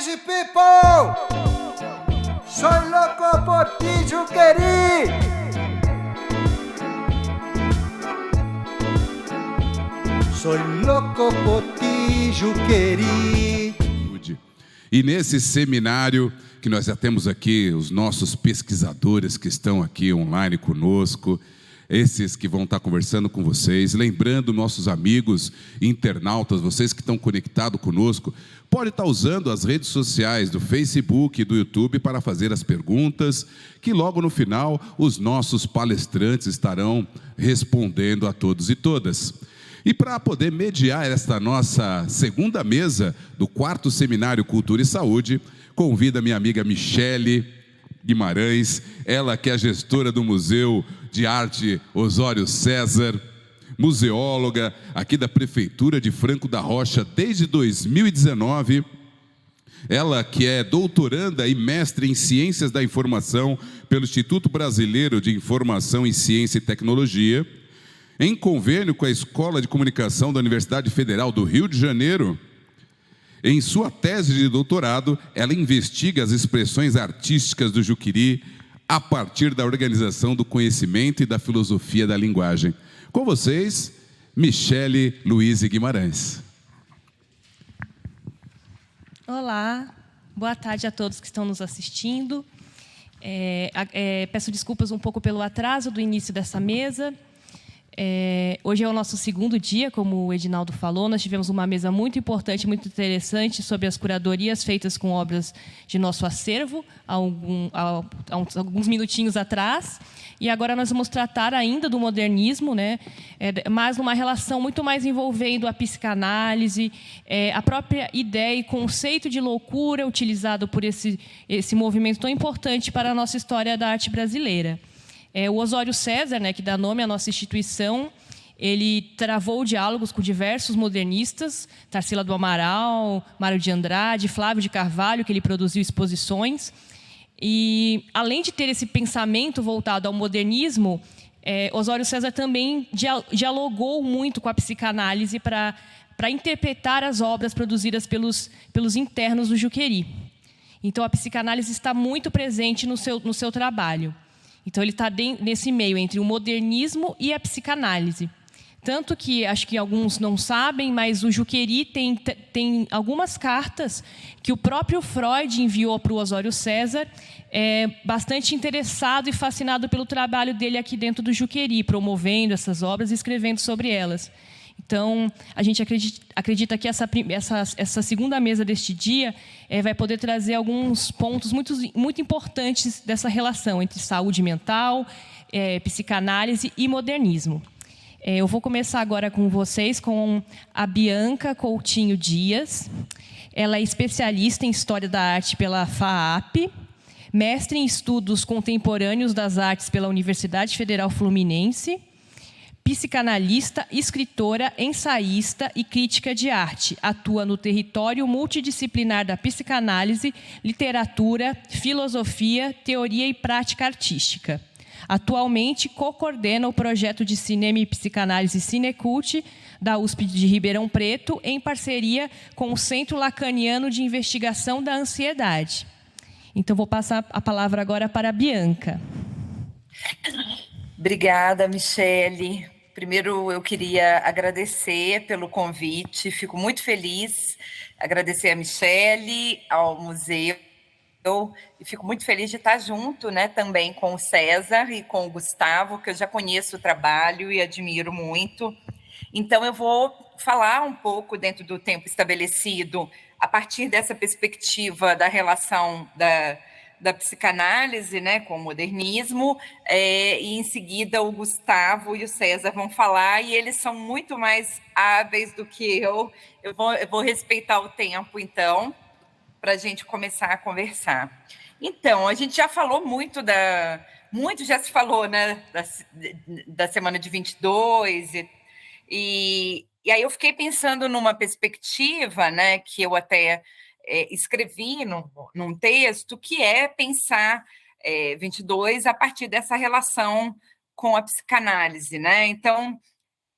Easy people, soy loco por ti, Juqueri. Soy loco por ti, Juqueri. E nesse seminário que nós já temos aqui os nossos pesquisadores que estão aqui online conosco, esses que vão estar conversando com vocês, lembrando nossos amigos internautas, vocês que estão conectados conosco, pode estar usando as redes sociais do Facebook e do YouTube para fazer as perguntas, que logo no final os nossos palestrantes estarão respondendo a todos e todas. E para poder mediar esta nossa segunda mesa do 4º Seminário Cultura e Saúde, convido a minha amiga Michele Guimarães, ela que é a gestora do Museu de Arte Osório César, museóloga aqui da Prefeitura de Franco da Rocha desde 2019, ela que é doutoranda e mestre em Ciências da Informação pelo Instituto Brasileiro de Informação em Ciência e Tecnologia, em convênio com a Escola de Comunicação da Universidade Federal do Rio de Janeiro. Em sua tese de doutorado, ela investiga as expressões artísticas do Juqueri a partir da organização do conhecimento e da filosofia da linguagem. Com vocês, Michele Luiz Guimarães. Olá, boa tarde a todos que estão nos assistindo. Peço desculpas um pouco pelo atraso do início dessa mesa. Hoje é o nosso segundo dia, como o Edinaldo falou. Nós tivemos uma mesa muito importante, muito interessante sobre as curadorias feitas com obras de nosso acervo há alguns minutinhos atrás. E agora nós vamos tratar ainda do modernismo, né? Mas numa relação muito mais envolvendo a psicanálise, a própria ideia e conceito de loucura utilizado por esse movimento tão importante para a nossa história da arte brasileira. O Osório César, né, que dá nome à nossa instituição, ele travou diálogos com diversos modernistas, Tarsila do Amaral, Mário de Andrade, Flávio de Carvalho, que ele produziu exposições. E, além de ter esse pensamento voltado ao modernismo, Osório César também dialogou muito com a psicanálise para interpretar as obras produzidas pelos internos do Juqueri. Então, a psicanálise está muito presente no seu trabalho. Então, ele está nesse meio entre o modernismo e a psicanálise. Tanto que, acho que alguns não sabem, mas o Juqueri tem algumas cartas que o próprio Freud enviou para o Osório César, bastante interessado e fascinado pelo trabalho dele aqui dentro do Juqueri, promovendo essas obras e escrevendo sobre elas. Então, a gente acredita que essa segunda mesa deste dia vai poder trazer alguns pontos muito importantes dessa relação entre saúde mental, psicanálise e modernismo. Eu vou começar agora com vocês, com a Bianca Coutinho Dias. Ela é especialista em História da Arte pela FAAP, mestre em Estudos Contemporâneos das Artes pela Universidade Federal Fluminense, psicanalista, escritora, ensaísta e crítica de arte. Atua no território multidisciplinar da psicanálise, literatura, filosofia, teoria e prática artística. Atualmente, co-coordena o projeto de cinema e psicanálise Cinecult da USP de Ribeirão Preto, em parceria com o Centro Lacaniano de Investigação da Ansiedade. Então, vou passar a palavra agora para a Bianca. Obrigada, Michele. Primeiro, eu queria agradecer pelo convite. Fico muito feliz, agradecer a Michele, ao museu, e fico muito feliz de estar junto, né, também com o César e com o Gustavo, que eu já conheço o trabalho e admiro muito. Então, eu vou falar um pouco dentro do tempo estabelecido, a partir dessa perspectiva da relação da psicanálise, né, com o modernismo, e em seguida o Gustavo e o César vão falar, e eles são muito mais hábeis do que eu. Eu vou respeitar o tempo, então, para a gente começar a conversar. Então, a gente já falou muito já se falou, né, da semana de 22, e aí eu fiquei pensando numa perspectiva, né, que eu até escrevi num texto, que é pensar 22 a partir dessa relação com a psicanálise, né? Então,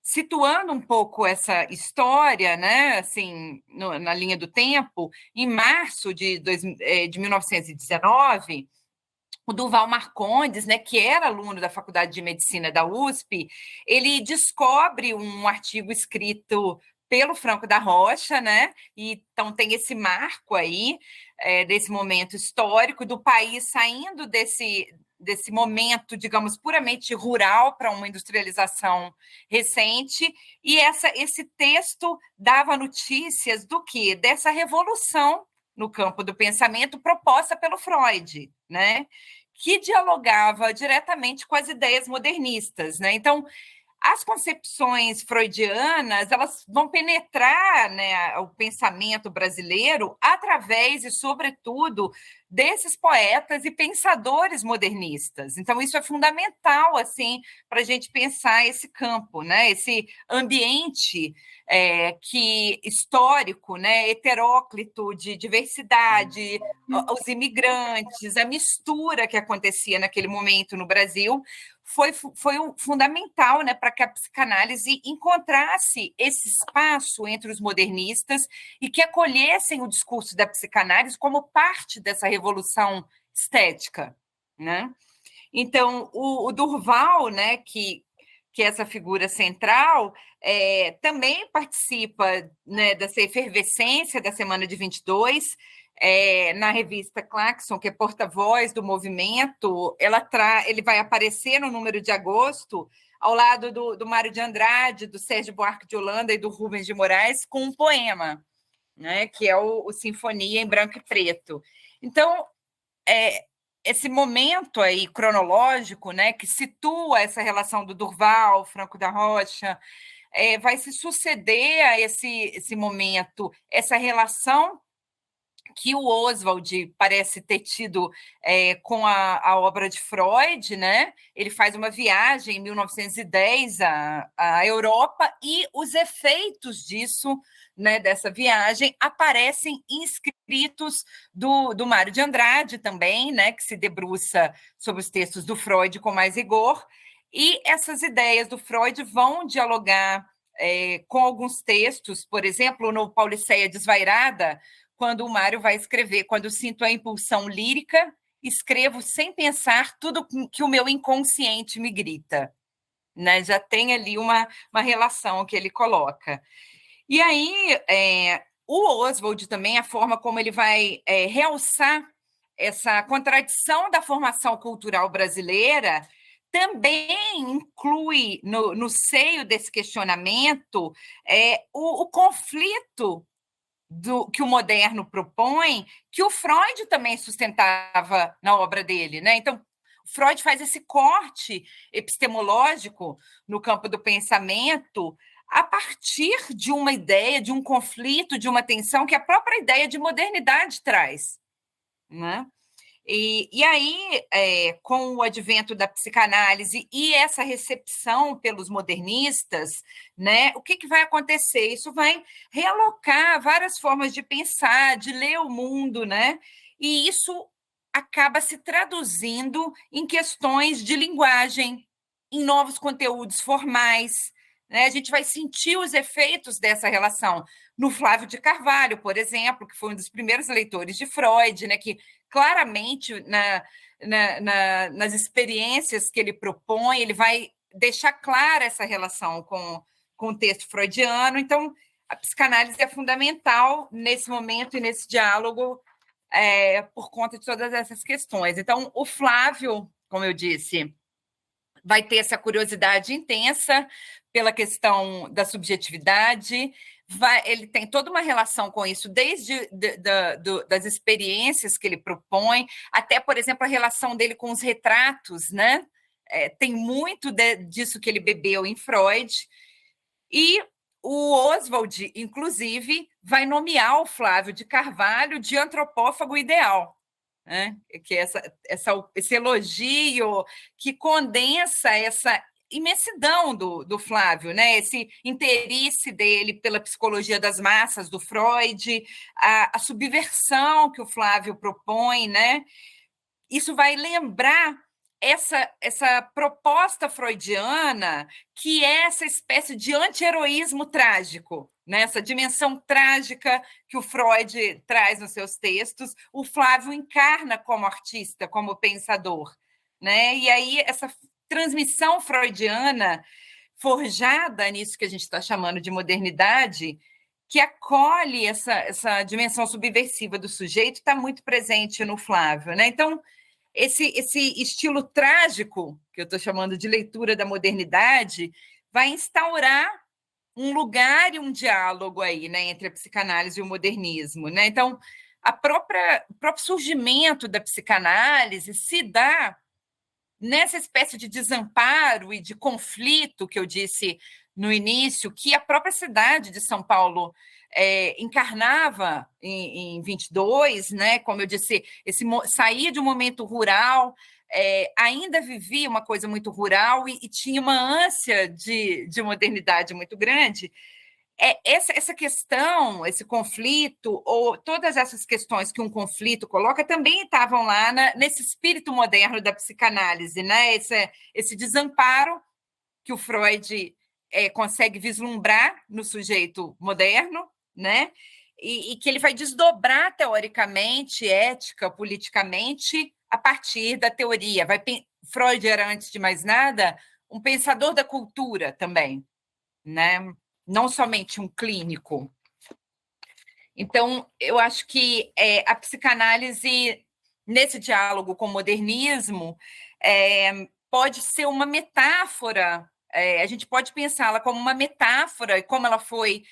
situando um pouco essa história, né, assim, na linha do tempo, em março de 1919, o Durval Marcondes, né, que era aluno da Faculdade de Medicina da USP, ele descobre um artigo escrito pelo Franco da Rocha, né? E então tem esse marco aí, desse momento histórico do país saindo desse momento, digamos, puramente rural para uma industrialização recente, e esse texto dava notícias do quê? Dessa revolução no campo do pensamento proposta pelo Freud, né? Que dialogava diretamente com as ideias modernistas, né? Então, as concepções freudianas, elas vão penetrar, né, o pensamento brasileiro através e, sobretudo, desses poetas e pensadores modernistas. Então, isso é fundamental, assim, para a gente pensar esse campo, né, esse ambiente histórico, né, heteróclito, de diversidade, os imigrantes, a mistura que acontecia naquele momento no Brasil, foi fundamental, né, para que a psicanálise encontrasse esse espaço entre os modernistas e que acolhessem o discurso da psicanálise como parte dessa revolução estética, né? Então, o Durval, né, que é essa figura central, também participa, né, dessa efervescência da Semana de 22, na revista Claxon, que é porta-voz do movimento. Ele vai aparecer no número de agosto, ao lado do Mário de Andrade, do Sérgio Buarque de Holanda e do Rubens de Moraes, com um poema, né, que é o Sinfonia em Branco e Preto. Então, esse momento aí cronológico, né, que situa essa relação do Durval, Franco da Rocha, vai se suceder a esse momento, essa relação que o Oswald parece ter tido com a obra de Freud, né? Ele faz uma viagem em 1910 à Europa e os efeitos disso, né, dessa viagem, aparecem inscritos do Mário de Andrade também, né, que se debruça sobre os textos do Freud com mais rigor, e essas ideias do Freud vão dialogar com alguns textos, por exemplo, no Pauliceia Desvairada, quando o Mário vai escrever: quando sinto a impulsão lírica, escrevo sem pensar tudo que o meu inconsciente me grita. Né? Já tem ali uma relação que ele coloca. E aí, o Oswald também, a forma como ele vai realçar essa contradição da formação cultural brasileira, também inclui no seio desse questionamento o conflito que o moderno propõe, que o Freud também sustentava na obra dele, né? Então, Freud faz esse corte epistemológico no campo do pensamento a partir de uma ideia, de um conflito, de uma tensão que a própria ideia de modernidade traz, né? E aí, com o advento da psicanálise e essa recepção pelos modernistas, né, o que vai acontecer? Isso vai realocar várias formas de pensar, de ler o mundo, né? E isso acaba se traduzindo em questões de linguagem, em novos conteúdos formais, né? A gente vai sentir os efeitos dessa relação no Flávio de Carvalho, por exemplo, que foi um dos primeiros leitores de Freud, né, que claramente nas experiências que ele propõe, ele vai deixar clara essa relação com o texto freudiano. Então, a psicanálise é fundamental nesse momento e nesse diálogo por conta de todas essas questões. Então, o Flávio, como eu disse, vai ter essa curiosidade intensa pela questão da subjetividade. Ele tem toda uma relação com isso, desde das experiências que ele propõe, até, por exemplo, a relação dele com os retratos, né? Tem muito disso que ele bebeu em Freud. E o Oswald, inclusive, vai nomear o Flávio de Carvalho de antropófago ideal, né? Que é esse elogio que condensa essa imensidão do Flávio, né? Esse interesse dele pela psicologia das massas do Freud, a subversão que o Flávio propõe, né? Isso vai lembrar essa proposta freudiana, que é essa espécie de anti-heroísmo trágico, né? Essa dimensão trágica que o Freud traz nos seus textos, o Flávio encarna como artista, como pensador, né? E aí essa transmissão freudiana, forjada nisso que a gente está chamando de modernidade, que acolhe essa dimensão subversiva do sujeito, está muito presente no Flávio, né? Então, esse estilo trágico, que eu estou chamando de leitura da modernidade, vai instaurar um lugar e um diálogo aí, né, entre a psicanálise e o modernismo, né? Então, o próprio surgimento da psicanálise se dá nessa espécie de desamparo e de conflito que eu disse no início, que a própria cidade de São Paulo encarnava em 22, né? Como eu disse, saía de um momento rural, ainda vivia uma coisa muito rural e tinha uma ânsia de modernidade muito grande. Essa questão, esse conflito, ou todas essas questões que um conflito coloca, também estavam lá nesse espírito moderno da psicanálise, né? Esse desamparo que o Freud consegue vislumbrar no sujeito moderno, né? E que ele vai desdobrar teoricamente, ética, politicamente, a partir da teoria. Freud era, antes de mais nada, um pensador da cultura também, né? Não somente um clínico. Então, eu acho que a psicanálise, nesse diálogo com o modernismo, pode ser uma metáfora, a gente pode pensá-la como uma metáfora, como ela foi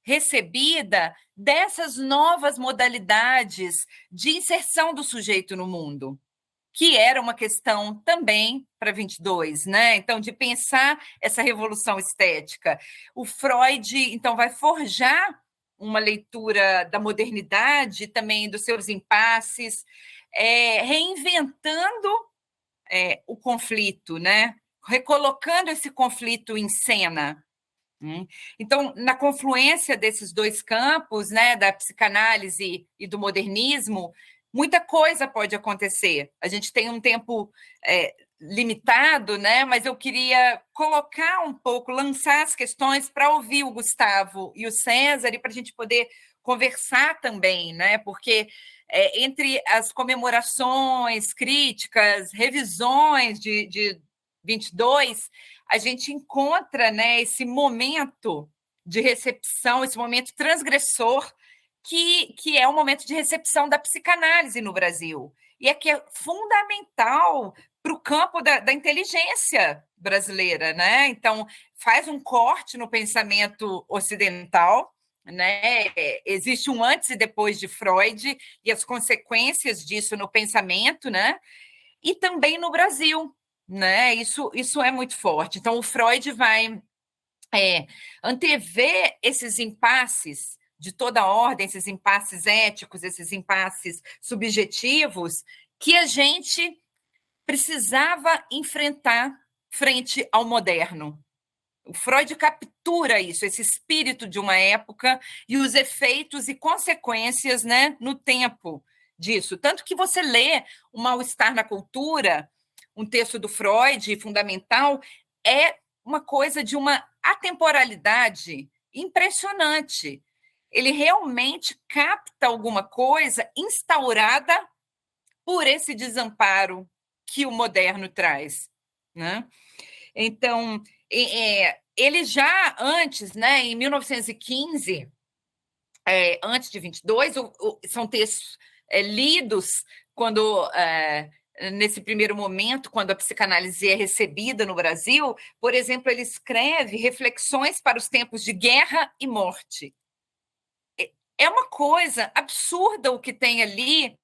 recebida dessas novas modalidades de inserção do sujeito no mundo, que era uma questão também para 22, né? Então, de pensar essa revolução estética. O Freud, então, vai forjar uma leitura da modernidade, também dos seus impasses, reinventando o conflito, né? Recolocando esse conflito em cena. Então, na confluência desses dois campos, né, da psicanálise e do modernismo, muita coisa pode acontecer. A gente tem um tempo limitado, né? Mas eu queria colocar um pouco, lançar as questões para ouvir o Gustavo e o César e para a gente poder conversar também, né? Porque entre as comemorações, críticas, revisões de 22, a gente encontra, né, esse momento de recepção, esse momento transgressor, que é um momento de recepção da psicanálise no Brasil, e que é fundamental para o campo da inteligência brasileira, né? Então, faz um corte no pensamento ocidental, né? Existe um antes e depois de Freud, e as consequências disso no pensamento, né? E também no Brasil, né? Isso é muito forte. Então, o Freud vai antever esses impasses de toda ordem, esses impasses éticos, esses impasses subjetivos, que a gente precisava enfrentar frente ao moderno. O Freud captura isso, esse espírito de uma época e os efeitos e consequências, né, no tempo disso. Tanto que você lê O Mal-Estar na Cultura, um texto do Freud fundamental, é uma coisa de uma atemporalidade impressionante. Ele realmente capta alguma coisa instaurada por esse desamparo que o moderno traz, né? Então, ele já antes, né, em 1915, antes de 22, são textos lidos quando, nesse primeiro momento, quando a psicanálise é recebida no Brasil. Por exemplo, ele escreve Reflexões para os Tempos de Guerra e Morte. É uma coisa absurda o que tem ali.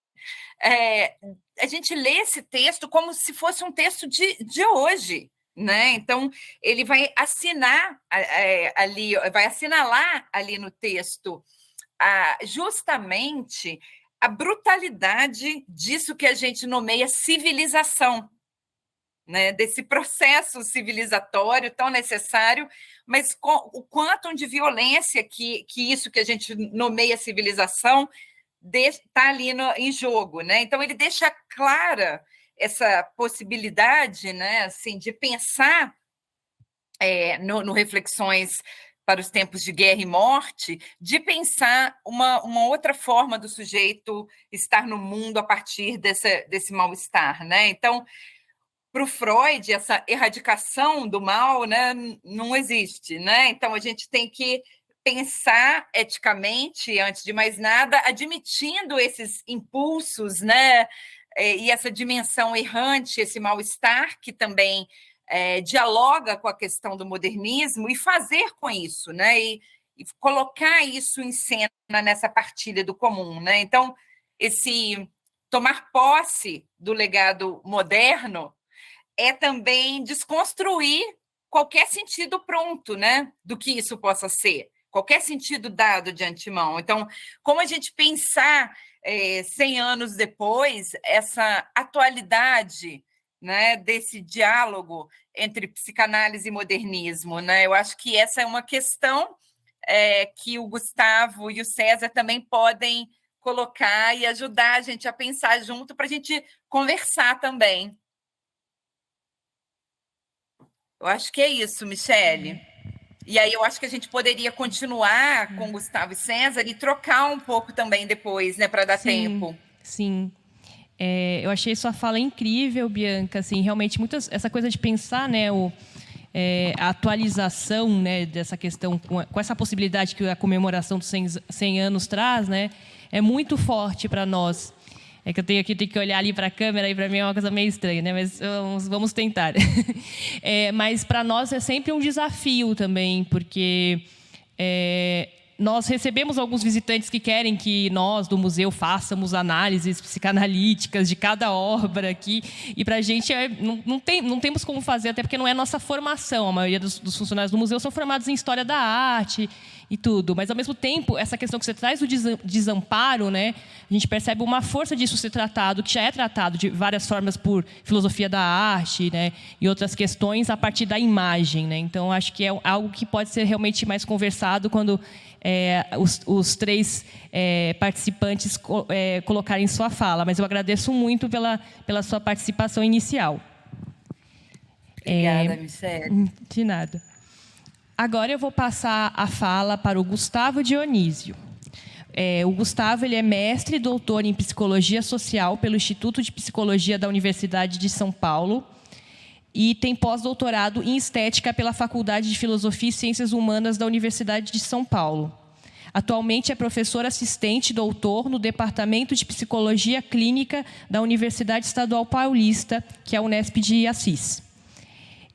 A gente lê esse texto como se fosse um texto de hoje, né? Então, ele vai assinar ali, vai assinalar ali no texto justamente a brutalidade disso que a gente nomeia civilização, né? Desse processo civilizatório tão necessário, mas o quantum de violência que isso que a gente nomeia civilização está ali em jogo, né? Então, ele deixa clara essa possibilidade, né, assim, de pensar no Reflexões para os Tempos de Guerra e Morte, de pensar uma outra forma do sujeito estar no mundo a partir desse mal-estar, né? Então, para o Freud, essa erradicação do mal, né, não existe, né? Então, a gente tem que pensar eticamente, antes de mais nada, admitindo esses impulsos, né, e essa dimensão errante, esse mal-estar, que também dialoga com a questão do modernismo, e fazer com isso, né, e colocar isso em cena nessa partilha do comum, né? Então, esse tomar posse do legado moderno é também desconstruir qualquer sentido pronto, né, do que isso possa ser, qualquer sentido dado de antemão. Então, como a gente pensar 100 anos depois essa atualidade, né, desse diálogo entre psicanálise e modernismo, né? Eu acho que essa é uma questão que o Gustavo e o César também podem colocar e ajudar a gente a pensar junto, para a gente conversar também. Eu acho que é isso, Michele. E aí eu acho que a gente poderia continuar com Gustavo e César e trocar um pouco também depois, né, para dar tempo. Sim. Eu achei sua fala incrível, Bianca. Assim, realmente, essa coisa de pensar, né, a atualização, né, dessa questão, com essa possibilidade que a comemoração dos 100 anos traz, né, é muito forte para nós. É que eu tenho que olhar ali para a câmera, e para mim é uma coisa meio estranha, né? Mas vamos tentar. Mas para nós é sempre um desafio também, porque nós recebemos alguns visitantes que querem que nós, do museu, façamos análises psicanalíticas de cada obra aqui, e para a gente não temos como fazer, até porque não é nossa formação. A maioria dos funcionários do museu são formados em História da Arte e tudo, mas, ao mesmo tempo, essa questão que você traz do desamparo, né, a gente percebe uma força disso ser tratado, que já é tratado de várias formas por filosofia da arte, né, e outras questões a partir da imagem, né? Então, acho que é algo que pode ser realmente mais conversado quando os três participantes colocarem sua fala. Mas eu agradeço muito pela sua participação inicial. Obrigada, Michele. De nada. Agora eu vou passar a fala para o Gustavo Dionísio. O Gustavo, ele é mestre e doutor em Psicologia Social pelo Instituto de Psicologia da Universidade de São Paulo e tem pós-doutorado em Estética pela Faculdade de Filosofia e Ciências Humanas da Universidade de São Paulo. Atualmente é professor assistente doutor no Departamento de Psicologia Clínica da Universidade Estadual Paulista, que é a Unesp de Assis,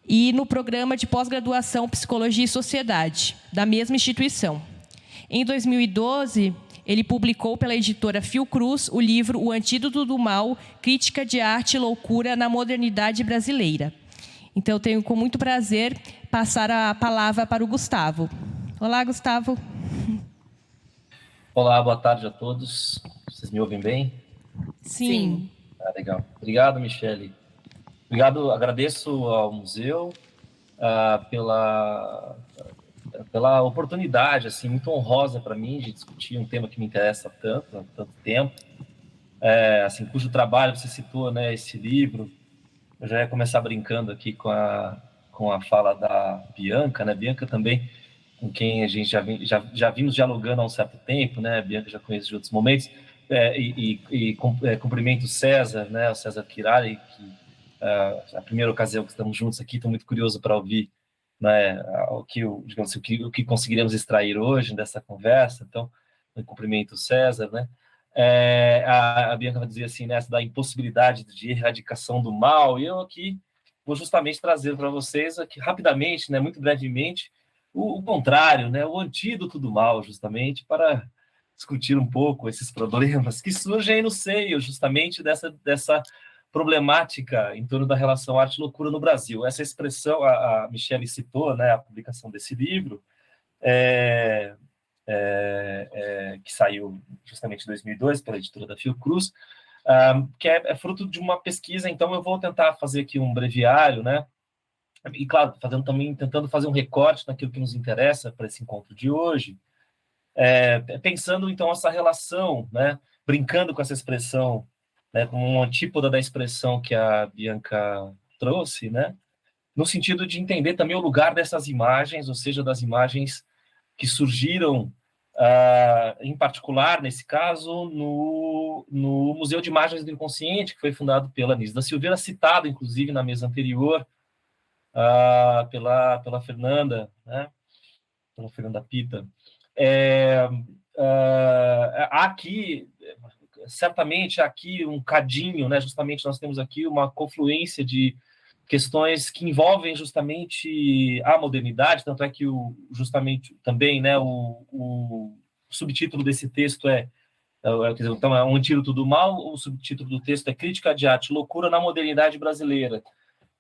e no programa de pós-graduação Psicologia e Sociedade, da mesma instituição. Em 2012, ele publicou pela editora Fiocruz o livro O Antídoto do Mal, Crítica de Arte e Loucura na Modernidade Brasileira. Então, eu tenho com muito prazer passar a palavra para o Gustavo. Olá, Gustavo. Olá, boa tarde a todos. Vocês me ouvem bem? Sim. Legal. Obrigado, Michele. Obrigado, agradeço ao museu pela oportunidade, assim, muito honrosa para mim de discutir um tema que me interessa tanto, há tanto tempo, assim, cujo trabalho você citou, né, esse livro. Eu já ia começar brincando aqui com a fala da Bianca, né? Bianca também, com quem a gente já vimos dialogando há um certo tempo, né? A Bianca já conheço de outros momentos, cumprimento o César, né? O César Kirari, que a primeira ocasião que estamos juntos aqui, estou muito curioso para ouvir, né, o que conseguiremos extrair hoje dessa conversa. Então, eu cumprimento o César, né? A Bianca vai dizer assim, né, da impossibilidade de erradicação do mal, e eu aqui vou justamente trazer para vocês aqui rapidamente, né, muito brevemente, o contrário, né, o antídoto do mal, justamente para discutir um pouco esses problemas que surgem no seio justamente dessa problemática em torno da relação arte-loucura no Brasil. Essa expressão, a Michele citou, né, a publicação desse livro, que saiu justamente em 2002 pela editora da Fiocruz, que é fruto de uma pesquisa. Então eu vou tentar fazer aqui um breviário, né? E claro, tentando fazer um recorte naquilo que nos interessa para esse encontro de hoje, pensando então essa relação, né? Brincando com essa expressão né, como uma antípoda da expressão que a Bianca trouxe, né, no sentido de entender também o lugar dessas imagens, ou seja, das imagens que surgiram, em particular, nesse caso, no Museu de Imagens do Inconsciente, que foi fundado pela Anísio da Silveira, citado, inclusive, na mesa anterior, pela Fernanda, né, pela Fernanda Pita. Há aqui, certamente, aqui um cadinho, né, justamente nós temos aqui uma confluência de questões que envolvem justamente a modernidade, tanto é que justamente também, né, o subtítulo desse texto quer dizer, então é um antídoto do mal, o subtítulo do texto é Crítica de Arte, Loucura na Modernidade Brasileira.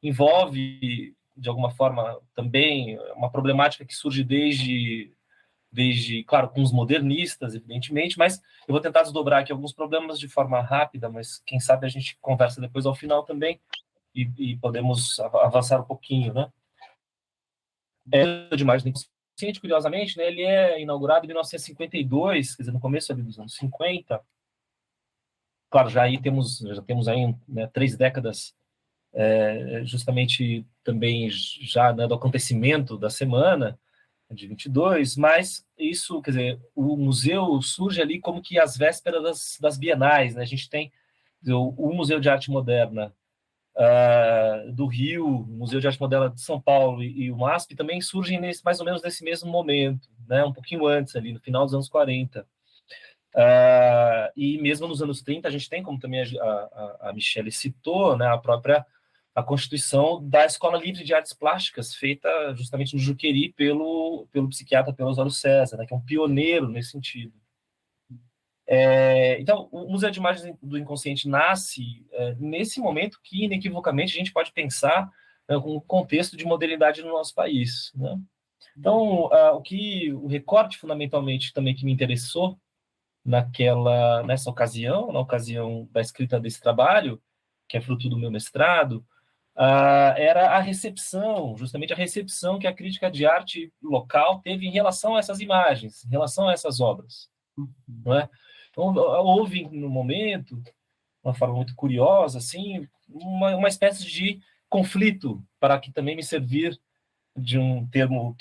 Envolve, de alguma forma, também uma problemática que surge desde, claro, com os modernistas, evidentemente, mas eu vou tentar desdobrar aqui alguns problemas de forma rápida, mas quem sabe a gente conversa depois ao final também, e podemos avançar um pouquinho, né? De Imagem do Inconsciente, curiosamente, né, ele é inaugurado em 1952, quer dizer, no começo ali dos anos 50. Claro, já temos aí, né, 3 décadas, justamente também já, né, do acontecimento da semana de 22, mas isso, quer dizer, o museu surge ali como que às vésperas das bienais, né? A gente tem o Museu de Arte Moderna do Rio, o Museu de Arte Moderna de São Paulo e o MASP também surgem mais ou menos nesse mesmo momento, né? Um pouquinho antes, ali no final dos anos 40. E mesmo nos anos 30, a gente tem, como também a Michele citou, né, a constituição da Escola Livre de Artes Plásticas, feita justamente no Juqueri pelo psiquiatra Osório César, né, que é um pioneiro nesse sentido. Então, o Museu de Imagens do Inconsciente nasce nesse momento que, inequivocamente, a gente pode pensar com um contexto de modernidade no nosso país, né? Então, o recorte, fundamentalmente, também que me interessou nessa ocasião, na ocasião da escrita desse trabalho, que é fruto do meu mestrado, era a recepção, justamente a recepção que a crítica de arte local teve em relação a essas imagens, em relação a essas obras, não é? Então, houve, no momento, uma forma muito curiosa, assim, uma espécie de conflito, para que também me servir de um termo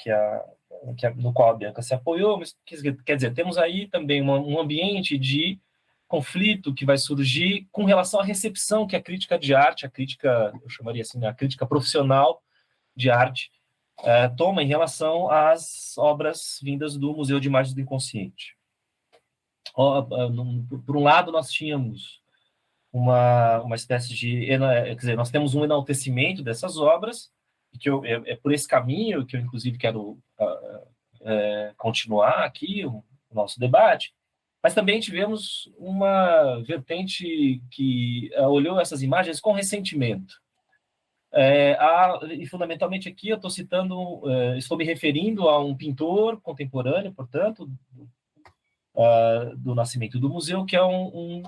no qual a Bianca se apoiou, mas quer dizer, temos aí também um ambiente de conflito que vai surgir com relação à recepção que a crítica de arte, eu chamaria assim, a crítica profissional de arte, toma em relação às obras vindas do Museu de Imagens do Inconsciente. Por um lado, nós tínhamos uma espécie de... Quer dizer, nós temos um enaltecimento dessas obras, que é por esse caminho que eu, inclusive, quero continuar aqui o nosso debate, mas também tivemos uma vertente que olhou essas imagens com ressentimento. E, fundamentalmente, aqui eu estou me referindo a um pintor contemporâneo, portanto, do nascimento do museu, que é um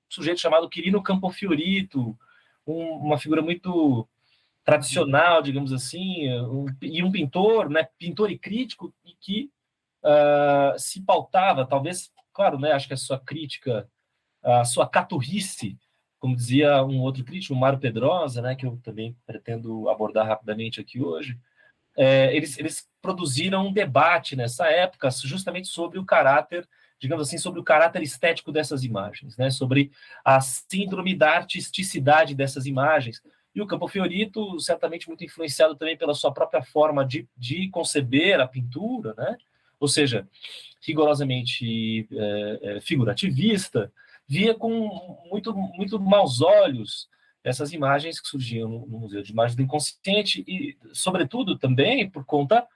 sujeito chamado Quirino Campofiorito, uma figura muito tradicional, digamos assim, e um pintor, né, pintor e crítico, e que se pautava, talvez, claro, né, acho que a sua crítica, a sua caturrice, como dizia um outro crítico, o Mário Pedrosa, né, que eu também pretendo abordar rapidamente aqui hoje, eles produziram um debate nessa época justamente sobre o caráter, digamos assim, sobre o caráter estético dessas imagens, né, sobre a síndrome da artisticidade dessas imagens. E o Campofiorito, certamente muito influenciado também pela sua própria forma de conceber a pintura, né, ou seja, rigorosamente figurativista, via com muito maus olhos essas imagens que surgiam no Museu de Imagens do Inconsciente e, sobretudo, também por conta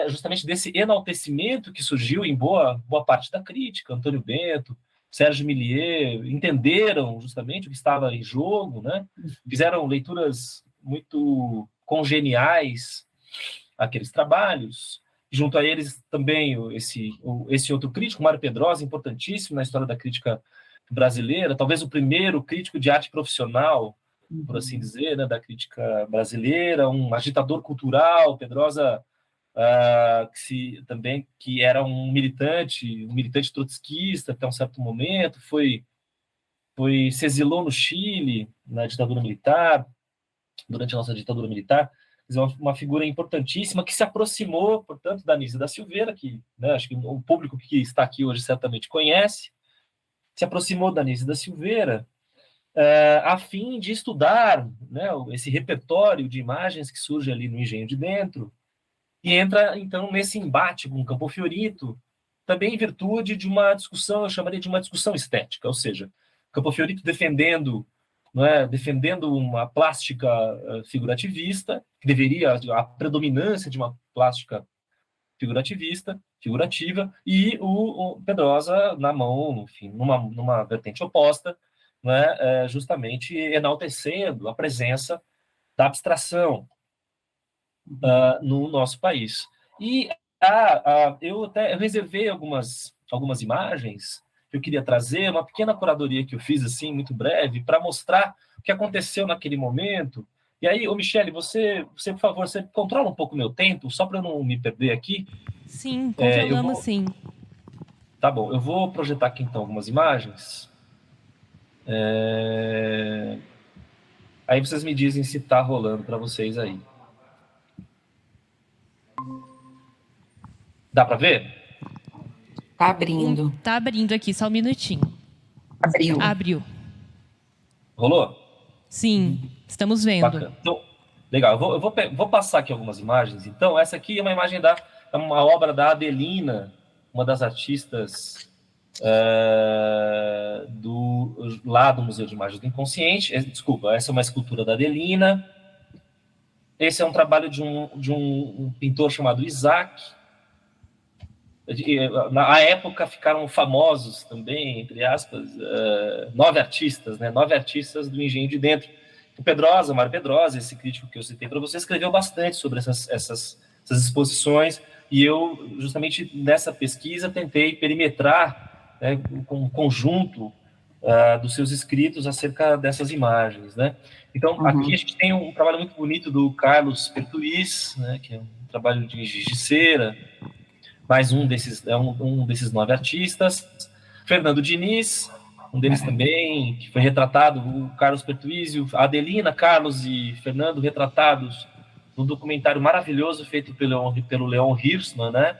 justamente desse enaltecimento que surgiu em boa parte da crítica. Antônio Bento, Sérgio Millier entenderam justamente o que estava em jogo, né? Fizeram leituras muito congeniais àqueles trabalhos. Junto a eles também esse outro crítico, Mário Pedrosa, importantíssimo na história da crítica brasileira, talvez o primeiro crítico de arte profissional, por assim dizer, né, da crítica brasileira, um agitador cultural. Pedrosa, que era um militante trotskista até um certo momento, foi se exilou no Chile, na ditadura militar, durante a nossa ditadura militar, uma figura importantíssima que se aproximou, portanto, da Anísia da Silveira, que, né, acho que o público que está aqui hoje certamente conhece, se aproximou da Anísia da Silveira a fim de estudar, né, esse repertório de imagens que surge ali no Engenho de Dentro, e entra, então, nesse embate com Campo Fiorito, também em virtude de uma discussão, eu chamaria de uma discussão estética, ou seja, Campo Fiorito defendendo uma plástica figurativista, que deveria a predominância de uma plástica figurativa, e o Pedrosa na mão, enfim, numa vertente oposta, né, justamente enaltecendo a presença da abstração no nosso país. E eu reservei algumas imagens que eu queria trazer, uma pequena curadoria que eu fiz, assim, muito breve, para mostrar o que aconteceu naquele momento. E aí, Michele, você, por favor, você controla um pouco o meu tempo, só para eu não me perder aqui? Sim, controlamos sim. Tá bom, eu vou projetar aqui, então, algumas imagens. Aí vocês me dizem se está rolando para vocês aí. Dá para ver? Tá abrindo. Tá abrindo aqui, só um minutinho. Abriu. Rolou? Sim, estamos vendo. Bacana. Então, legal. Eu vou passar aqui algumas imagens. Então, essa aqui é uma imagem uma obra da Adelina, uma das artistas lá do Museu de Imagens do Inconsciente. Desculpa, essa é uma escultura da Adelina. Esse é um trabalho de um pintor chamado Isaac. Na época ficaram famosos também, entre aspas, 9 artistas, né? 9 artistas do Engenho de Dentro. O Mário Pedrosa, esse crítico que eu citei para você, escreveu bastante sobre essas exposições, e eu, justamente nessa pesquisa, tentei perimetrar, né, um conjunto dos seus escritos acerca dessas imagens, né? Então, aqui a gente tem um trabalho muito bonito do Carlos Pertuis, né, que é um trabalho de giz de cera, mais um desses 9 artistas. Fernando Diniz, um deles também, que foi retratado, o Carlos Pertuis, a Adelina, Carlos e Fernando, retratados num documentário maravilhoso feito pelo Leon Hirschman, né,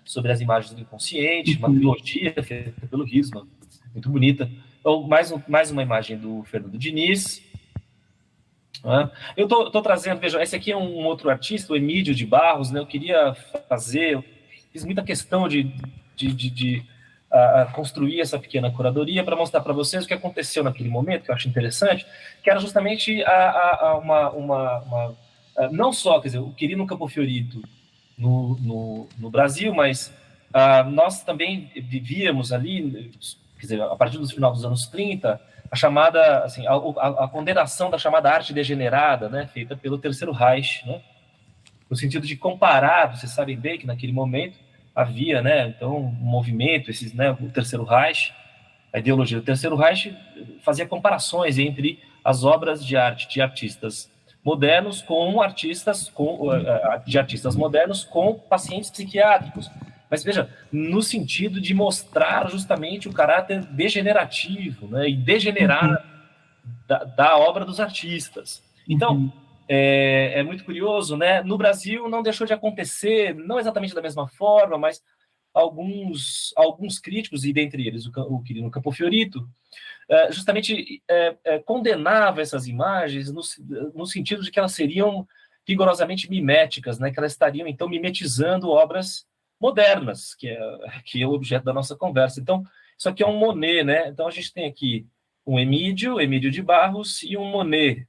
sobre as imagens do inconsciente, uma trilogia feita pelo Hirschman, muito bonita. Então, mais uma imagem do Fernando Diniz. Eu estou trazendo, veja, esse aqui é um outro artista, o Emídio de Barros, né, eu fiz muita questão de construir essa pequena curadoria para mostrar para vocês o que aconteceu naquele momento, que eu acho interessante, que era justamente não só, quer dizer, o Quirino Campo Fiorito no Brasil, mas nós também vivíamos ali, quer dizer, a partir do final dos anos 30, a chamada, assim, a condenação da chamada arte degenerada, né, feita pelo Terceiro Reich, né, no sentido de comparar, vocês sabem bem que naquele momento havia, né, então, um movimento, o Terceiro Reich, a ideologia do Terceiro Reich fazia comparações entre as obras de arte de artistas modernos de artistas modernos com pacientes psiquiátricos. Mas veja, no sentido de mostrar justamente o caráter degenerativo, né, e degenerar da obra dos artistas. Então, é muito curioso, né? No Brasil não deixou de acontecer, não exatamente da mesma forma, mas alguns críticos, e dentre eles o Quirino Campo Fiorito, justamente condenava essas imagens no sentido de que elas seriam rigorosamente miméticas, né? Que elas estariam, então, mimetizando obras modernas, que é o objeto da nossa conversa. Então, isso aqui é um Monet, né? Então, a gente tem aqui um Emídio de Barros e um Monet,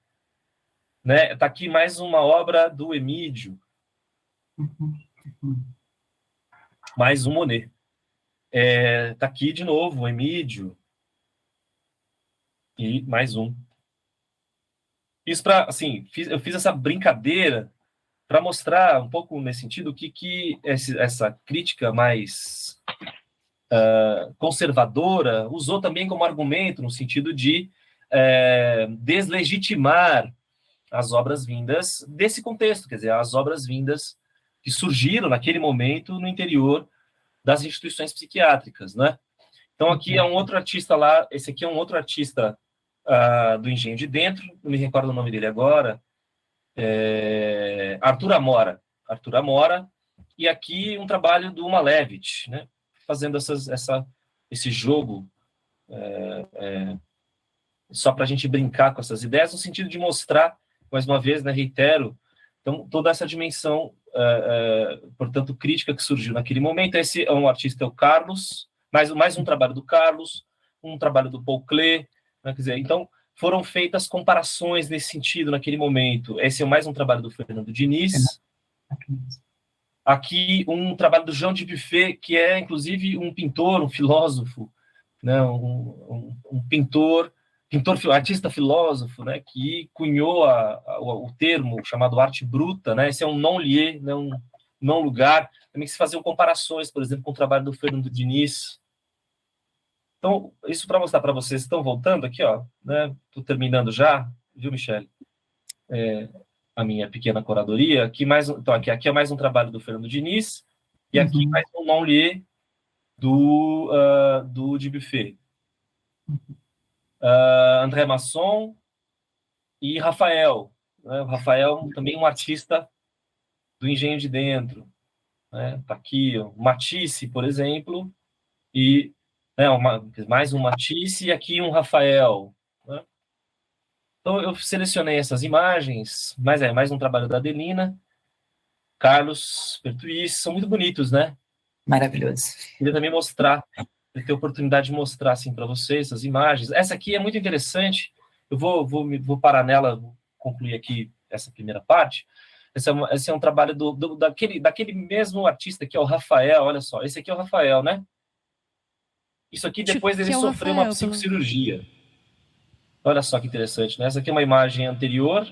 né? Está aqui mais uma obra do Emídio, mais um Monet. Está aqui de novo o Emídio e mais um. Isso para, assim, eu fiz essa brincadeira para mostrar um pouco nesse sentido que essa crítica mais conservadora usou também como argumento no sentido de deslegitimar as obras vindas desse contexto, quer dizer, as obras vindas que surgiram naquele momento no interior das instituições psiquiátricas, né? Então, aqui é um outro artista lá, esse aqui é um outro artista do Engenho de Dentro, não me recordo o nome dele agora, Arthur Amora, e aqui um trabalho do Malevich, né, fazendo esse jogo, só para a gente brincar com essas ideias, no sentido de mostrar, mais uma vez, né, reitero, então, toda essa dimensão, portanto, crítica que surgiu naquele momento. Esse é um artista, o Carlos, mais um trabalho do Carlos, um trabalho do Paul Klee, né, quer dizer, então, foram feitas comparações nesse sentido naquele momento. Esse é mais um trabalho do Fernando Diniz. Aqui, um trabalho do Jean Dubuffet, que é, inclusive, um pintor, um filósofo, né, um pintor, artista filósofo, né, que cunhou o termo chamado arte bruta, né, esse é um non-lieu, né, um não-lugar, também se faziam comparações, por exemplo, com o trabalho do Fernando Diniz. Então, isso para mostrar para vocês, estão voltando aqui, ó, né, estou terminando já, viu, Michele? A minha pequena curadoria, então, aqui é mais um trabalho do Fernando Diniz, e aqui mais um non-lieu do Dubuffet. André Masson e Rafael. Né? O Rafael também um artista do Engenho de Dentro. Né? Tá aqui, ó, Matisse, por exemplo, e mais um Matisse e aqui um Rafael. Né? Então, eu selecionei essas imagens, mais um trabalho da Adelina, Carlos Pertuis, são muito bonitos, né? Maravilhoso. Queria também mostrar, ter a oportunidade de mostrar assim para vocês as imagens. Essa aqui é muito interessante. Eu vou parar nela, vou concluir aqui essa primeira parte. Esse é um trabalho daquele mesmo artista que é o Rafael. Olha só, esse aqui é o Rafael, né? Isso aqui depois dele sofrer uma psicocirurgia. Olha só que interessante, né? Essa aqui é uma imagem anterior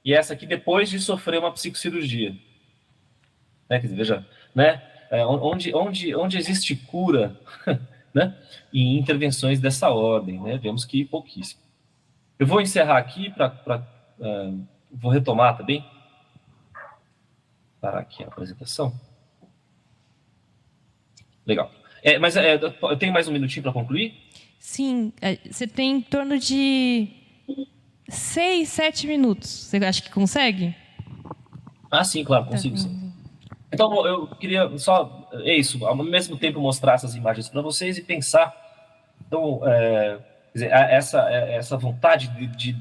e essa aqui depois de sofrer uma psicocirurgia. Né? Quer dizer, veja, né? Onde existe cura, né? E intervenções dessa ordem, né? Vemos que pouquíssimo. Eu vou encerrar aqui vou retomar também. Parar aqui a apresentação. Legal. Mas eu tenho mais um minutinho para concluir? Sim, você tem em torno de 6, 7 minutos. Você acha que consegue? Sim, claro, consigo sim. Então, eu queria só, ao mesmo tempo mostrar essas imagens para vocês e pensar, então, quer dizer, essa vontade de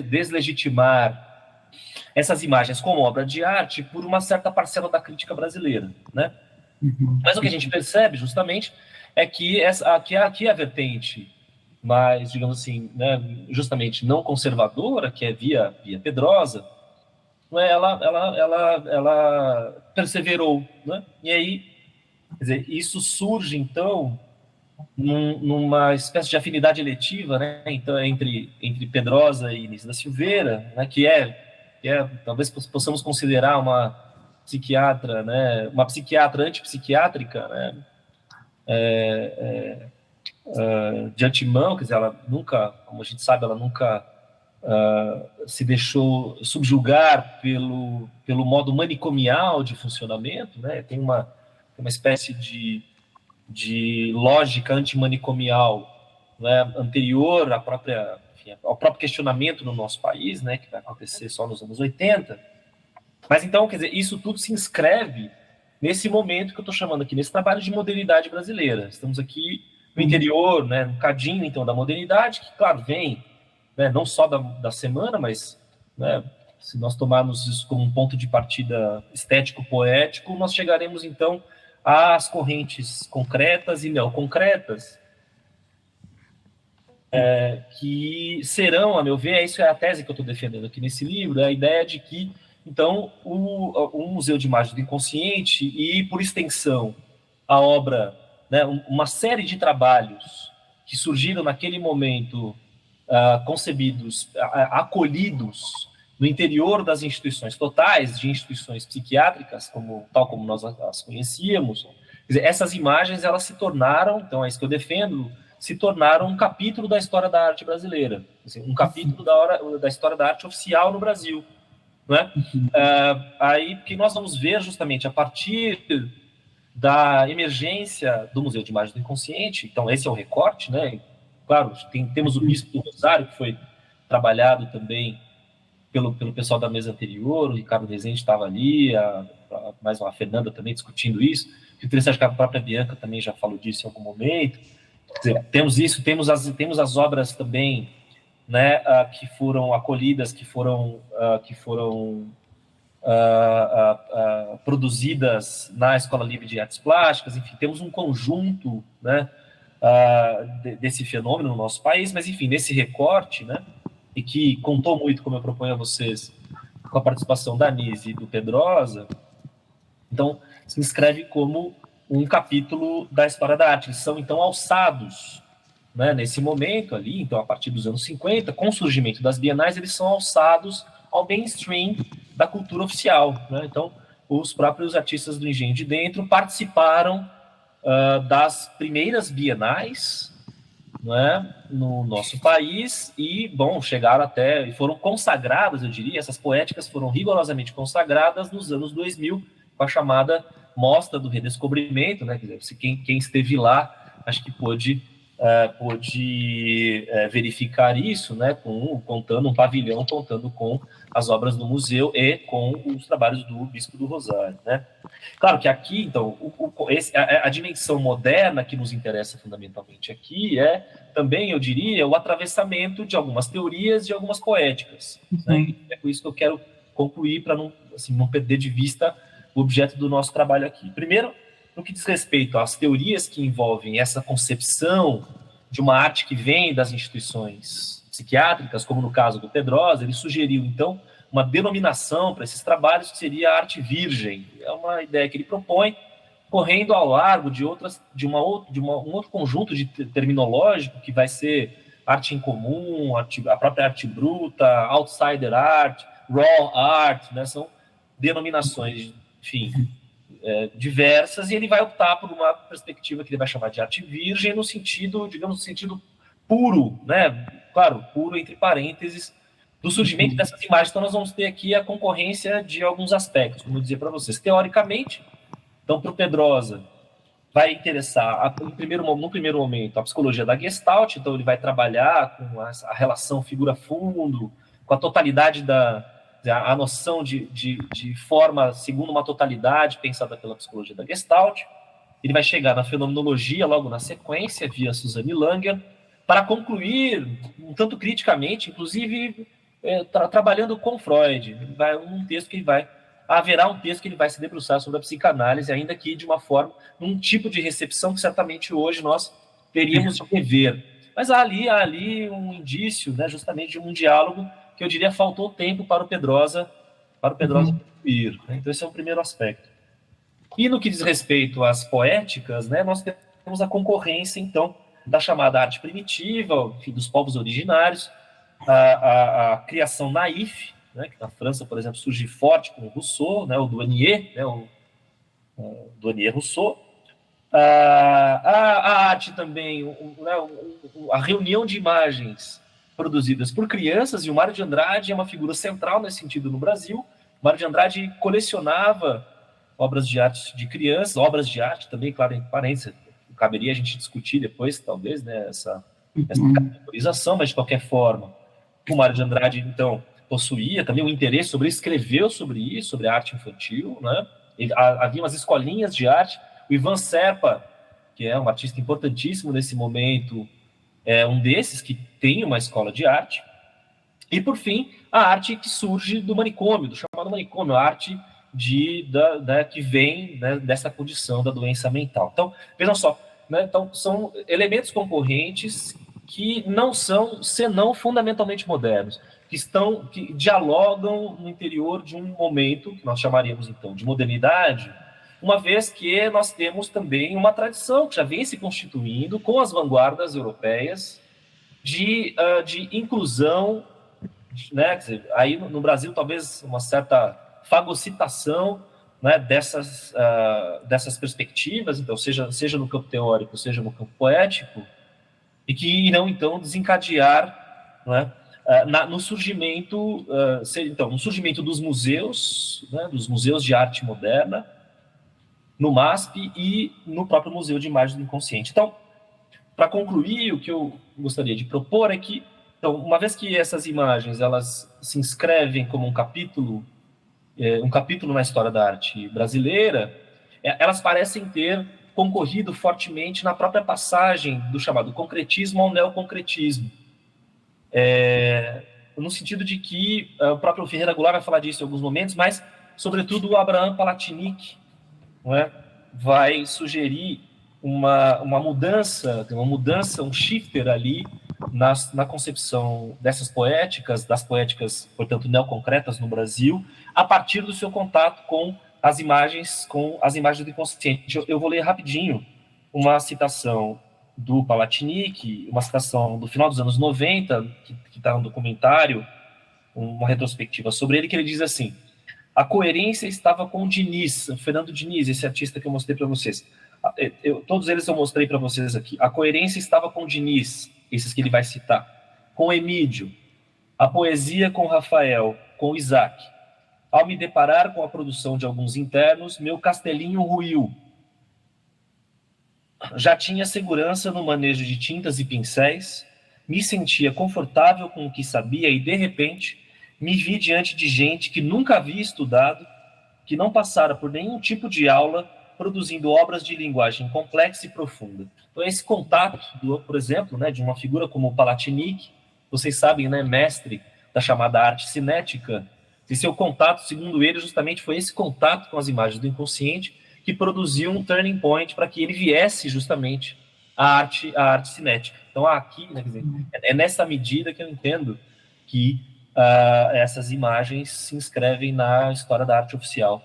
deslegitimar essas imagens como obra de arte por uma certa parcela da crítica brasileira, né? Mas o que a gente percebe, justamente, é que aqui a vertente mais, digamos assim, né, justamente não conservadora, que é via Pedrosa, ela perseverou, né? E aí, quer dizer, isso surge, então, numa espécie de afinidade eletiva, né? Então, entre Pedrosa e Inês da Silveira, né? Que talvez possamos considerar uma psiquiatra, né? Uma psiquiatra antipsiquiátrica, né? De antemão, quer dizer, ela nunca, como a gente sabe, ela nunca se deixou subjugar pelo modo manicomial de funcionamento, né? Tem uma espécie de lógica antimanicomial, né? Anterior ao próprio questionamento no nosso país, né? Que vai acontecer só nos anos 80. Mas então, quer dizer, isso tudo se inscreve nesse momento que eu estou chamando aqui, nesse trabalho de modernidade brasileira. Estamos aqui no interior, né? No cadinho, então, da modernidade, que, claro, vem, né, não só da semana, mas, né, se nós tomarmos isso como um ponto de partida estético-poético, nós chegaremos, então, às correntes concretas e neoconcretas, que serão, a meu ver, isso é a tese que eu estou defendendo aqui nesse livro, é a ideia de que, então, o Museu de Imagens do Inconsciente e, por extensão, a obra, né, uma série de trabalhos que surgiram naquele momento, concebidos, acolhidos no interior das instituições totais, de instituições psiquiátricas, tal como nós as conhecíamos. Quer dizer, essas imagens, elas se tornaram, então é isso que eu defendo, se tornaram um capítulo da história da arte brasileira, um capítulo da história da arte oficial no Brasil. Não é? Aí que nós vamos ver justamente a partir da emergência do Museu de Imagens do Inconsciente. Então, esse é o recorte, né? Claro, temos o Bispo do Rosário, que foi trabalhado também pelo pessoal da mesa anterior, o Ricardo Rezende estava ali, mais uma Fernanda também discutindo isso. Fico interessante que a própria Bianca também já falou disso em algum momento. Quer dizer, temos isso, temos as obras também, né, que foram acolhidas, que foram produzidas na Escola Livre de Artes Plásticas. Enfim, temos um conjunto, né, desse fenômeno no nosso país, mas, enfim, nesse recorte, né, e que contou muito, como eu proponho a vocês, com a participação da Nise e do Pedrosa, então, se inscreve como um capítulo da história da arte. Eles são, então, alçados, né, nesse momento ali, então, a partir dos anos 50, com o surgimento das bienais, eles são alçados ao mainstream da cultura oficial, né? Então, os próprios artistas do Engenho de Dentro participaram das primeiras bienais, né, no nosso país e, bom, chegaram até, e foram consagradas, eu diria, essas poéticas foram rigorosamente consagradas nos anos 2000, com a chamada Mostra do Redescobrimento, né? Quer dizer, quem esteve lá, acho que pôde verificar isso, né? Contando um pavilhão, contando com as obras do museu e com os trabalhos do Bispo do Rosário, né? Claro que aqui, então, a dimensão moderna que nos interessa fundamentalmente aqui é também, eu diria, o atravessamento de algumas teorias e algumas poéticas, né? É com isso que eu quero concluir, para não perder de vista o objeto do nosso trabalho aqui. Primeiro, no que diz respeito às teorias que envolvem essa concepção de uma arte que vem das instituições psiquiátricas, como no caso do Pedrosa, ele sugeriu, então, uma denominação para esses trabalhos que seria a arte virgem. É uma ideia que ele propõe, correndo ao largo de um outro conjunto de terminológico, que vai ser arte em comum, a própria arte bruta, outsider art, raw art, né? São denominações, enfim, diversas, e ele vai optar por uma perspectiva que ele vai chamar de arte virgem, no sentido, digamos, no sentido puro, né? Claro, puro entre parênteses, do surgimento dessas imagens. Então, nós vamos ter aqui a concorrência de alguns aspectos, como eu dizia para vocês. Teoricamente, então, para o Pedrosa, vai interessar, no primeiro momento, a psicologia da Gestalt, então ele vai trabalhar com a relação figura-fundo, com a totalidade a noção de forma segundo uma totalidade pensada pela psicologia da Gestalt. Ele vai chegar na fenomenologia logo na sequência, via Suzanne Langer, para concluir, um tanto criticamente, inclusive trabalhando com Freud. Haverá um texto que ele vai se debruçar sobre a psicanálise, ainda que de uma forma, num tipo de recepção que certamente hoje nós teríamos de rever. Mas há ali um indício, né, justamente de um diálogo que eu diria faltou tempo para o Pedrosa concluir, né? Então esse é o primeiro aspecto. E no que diz respeito às poéticas, né, nós temos a concorrência, então, da chamada arte primitiva, enfim, dos povos originários, a criação naif, né, que na França, por exemplo, surge forte com o Rousseau, né, o Douanier, né, o Douanier Rousseau. A arte também, a reunião de imagens produzidas por crianças, e o Mário de Andrade é uma figura central nesse sentido no Brasil. O Mário de Andrade colecionava obras de arte de crianças, obras de arte também, claro, em parênteses, caberia a gente discutir depois, talvez, né, essa categorização, mas de qualquer forma, o Mário de Andrade, então, possuía também um interesse escreveu sobre isso, sobre a arte infantil, né? Havia umas escolinhas de arte. O Ivan Serpa, que é um artista importantíssimo nesse momento, é um desses que tem uma escola de arte. E, por fim, a arte que surge do manicômio, do chamado manicômio, a arte que vem, né, dessa condição da doença mental. Então, vejam só, né, então, são elementos concorrentes que não são, senão fundamentalmente modernos, que dialogam no interior de um momento que nós chamaríamos, então, de modernidade, uma vez que nós temos também uma tradição que já vem se constituindo com as vanguardas europeias de inclusão, né, quer dizer, aí no Brasil talvez uma certa fagocitação, né, dessas perspectivas, então, seja no campo teórico, seja no campo poético, e que irão, então, desencadear, né, no surgimento dos museus, né, dos museus de arte moderna, no MASP e no próprio Museu de Imagens do Inconsciente. Então, para concluir, o que eu gostaria de propor é que, então, uma vez que essas imagens elas se inscrevem como um capítulo na história da arte brasileira, elas parecem ter concorrido fortemente na própria passagem do chamado concretismo ao neoconcretismo. No sentido de que o próprio Ferreira Goulart vai falar disso em alguns momentos, mas, sobretudo, o Abraham Palatinic, não é, vai sugerir uma mudança, um shifter ali na concepção das poéticas, portanto, neoconcretas no Brasil, a partir do seu contato com as imagens do inconsciente. Eu vou ler rapidinho uma citação do Palatinic, uma citação do final dos anos 90, que está no documentário, uma retrospectiva sobre ele, que ele diz assim: a coerência estava com o Diniz, o Fernando Diniz, esse artista que eu mostrei para vocês. Todos eles eu mostrei para vocês aqui. A coerência estava com o Diniz, esses que ele vai citar, com Emídio, a poesia com Rafael, com Isaac. Ao me deparar com a produção de alguns internos, meu castelinho ruiu. Já tinha segurança no manejo de tintas e pincéis, me sentia confortável com o que sabia e, de repente, me vi diante de gente que nunca havia estudado, que não passara por nenhum tipo de aula, produzindo obras de linguagem complexa e profunda. Então, esse contato, por exemplo, né, de uma figura como o Palatinic, vocês sabem, né, mestre da chamada arte cinética, e seu contato, segundo ele, justamente foi esse contato com as imagens do inconsciente que produziu um turning point para que ele viesse justamente à arte cinética. Então, aqui, né, quer dizer, é nessa medida que eu entendo que essas imagens se inscrevem na história da arte oficial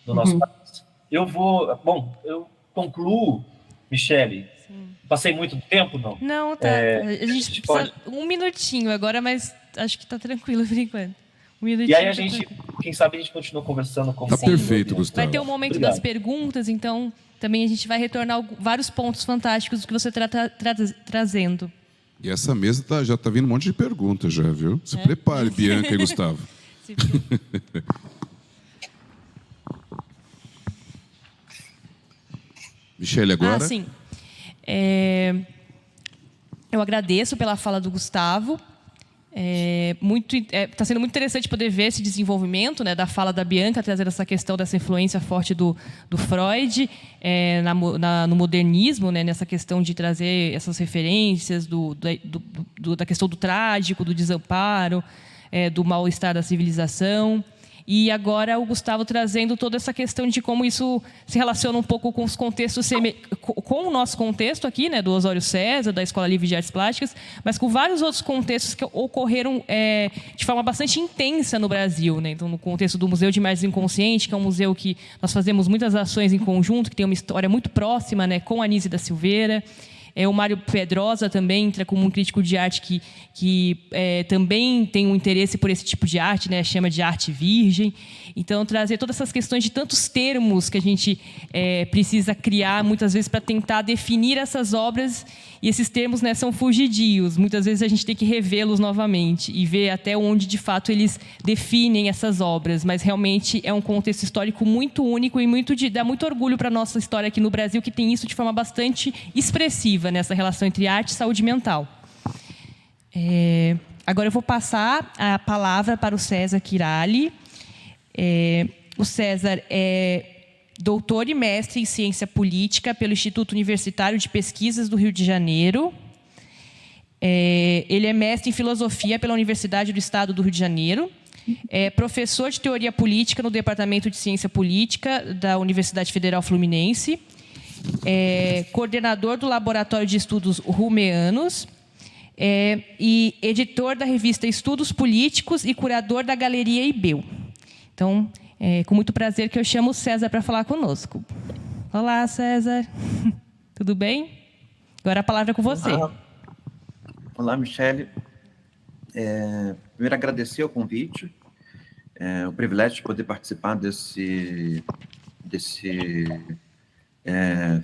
do nosso país. Eu concluo, Michele. Sim. Passei muito tempo, não? Não, tá. A gente precisa um minutinho agora, mas acho que está tranquilo por enquanto. E aí a gente, quem sabe a gente continua conversando com Tá perfeito, Gustavo. Vai ter um momento das perguntas, então também a gente vai retornar vários pontos fantásticos que você está trazendo. E essa mesa já está vindo um monte de perguntas já, viu? Se prepare, Bianca e Gustavo. Michele, agora. Sim. Eu agradeço pela fala do Gustavo. Está sendo muito interessante poder ver esse desenvolvimento, né, da fala da Bianca, trazendo essa questão dessa influência forte do Freud no modernismo, né, nessa questão de trazer essas referências da questão do trágico, do desamparo, do mal-estar da civilização. E agora o Gustavo trazendo toda essa questão de como isso se relaciona um pouco com os contextos, com o nosso contexto aqui, né, do Osório César, da Escola Livre de Artes Plásticas, mas com vários outros contextos que ocorreram de forma bastante intensa no Brasil, né? Então, no contexto do Museu de Imagens do Inconsciente, que é um museu que nós fazemos muitas ações em conjunto, que tem uma história muito próxima, né, com a Anísia da Silveira. O Mário Pedrosa também entra como um crítico de arte que também tem um interesse por esse tipo de arte, né? Chama de arte virgem. Então, trazer todas essas questões de tantos termos que a gente precisa criar, muitas vezes, para tentar definir essas obras. E esses termos, né, são fugidios. Muitas vezes a gente tem que revê-los novamente e ver até onde, de fato, eles definem essas obras. Mas, realmente, é um contexto histórico muito único e dá muito orgulho para a nossa história aqui no Brasil, que tem isso de forma bastante expressiva, nessa relação entre arte e saúde mental. Agora eu vou passar a palavra para o César Kirali. O César é doutor e mestre em ciência política pelo Instituto Universitário de Pesquisas do Rio de Janeiro. Ele é mestre em filosofia pela Universidade do Estado do Rio de Janeiro. É professor de teoria política no Departamento de Ciência Política da Universidade Federal Fluminense. É coordenador do Laboratório de Estudos Rumeanos. E editor da revista Estudos Políticos e curador da Galeria Ibeu. Então, com muito prazer que eu chamo o César para falar conosco. Olá, César. Tudo bem? Agora a palavra é com você. Olá, Michele. Primeiro, agradecer o convite, o privilégio de poder participar desse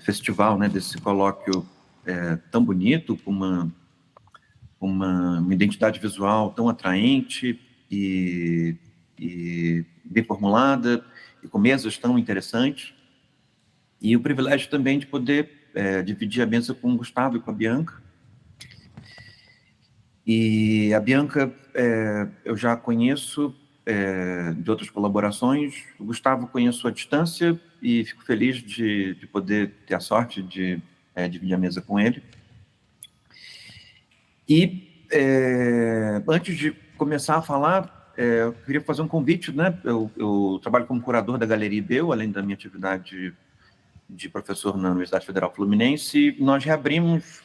festival, né, desse colóquio tão bonito, com uma identidade visual tão atraente e bem formulada, e com mesas tão interessantes. E o privilégio também de poder dividir a mesa com o Gustavo e com a Bianca. E a Bianca eu já conheço de outras colaborações, o Gustavo conheço à distância e fico feliz de poder ter a sorte de dividir a mesa com ele. E antes de começar a falar, eu queria fazer um convite, né? Eu trabalho como curador da Galeria IBEU, além da minha atividade de professor na Universidade Federal Fluminense. Nós reabrimos,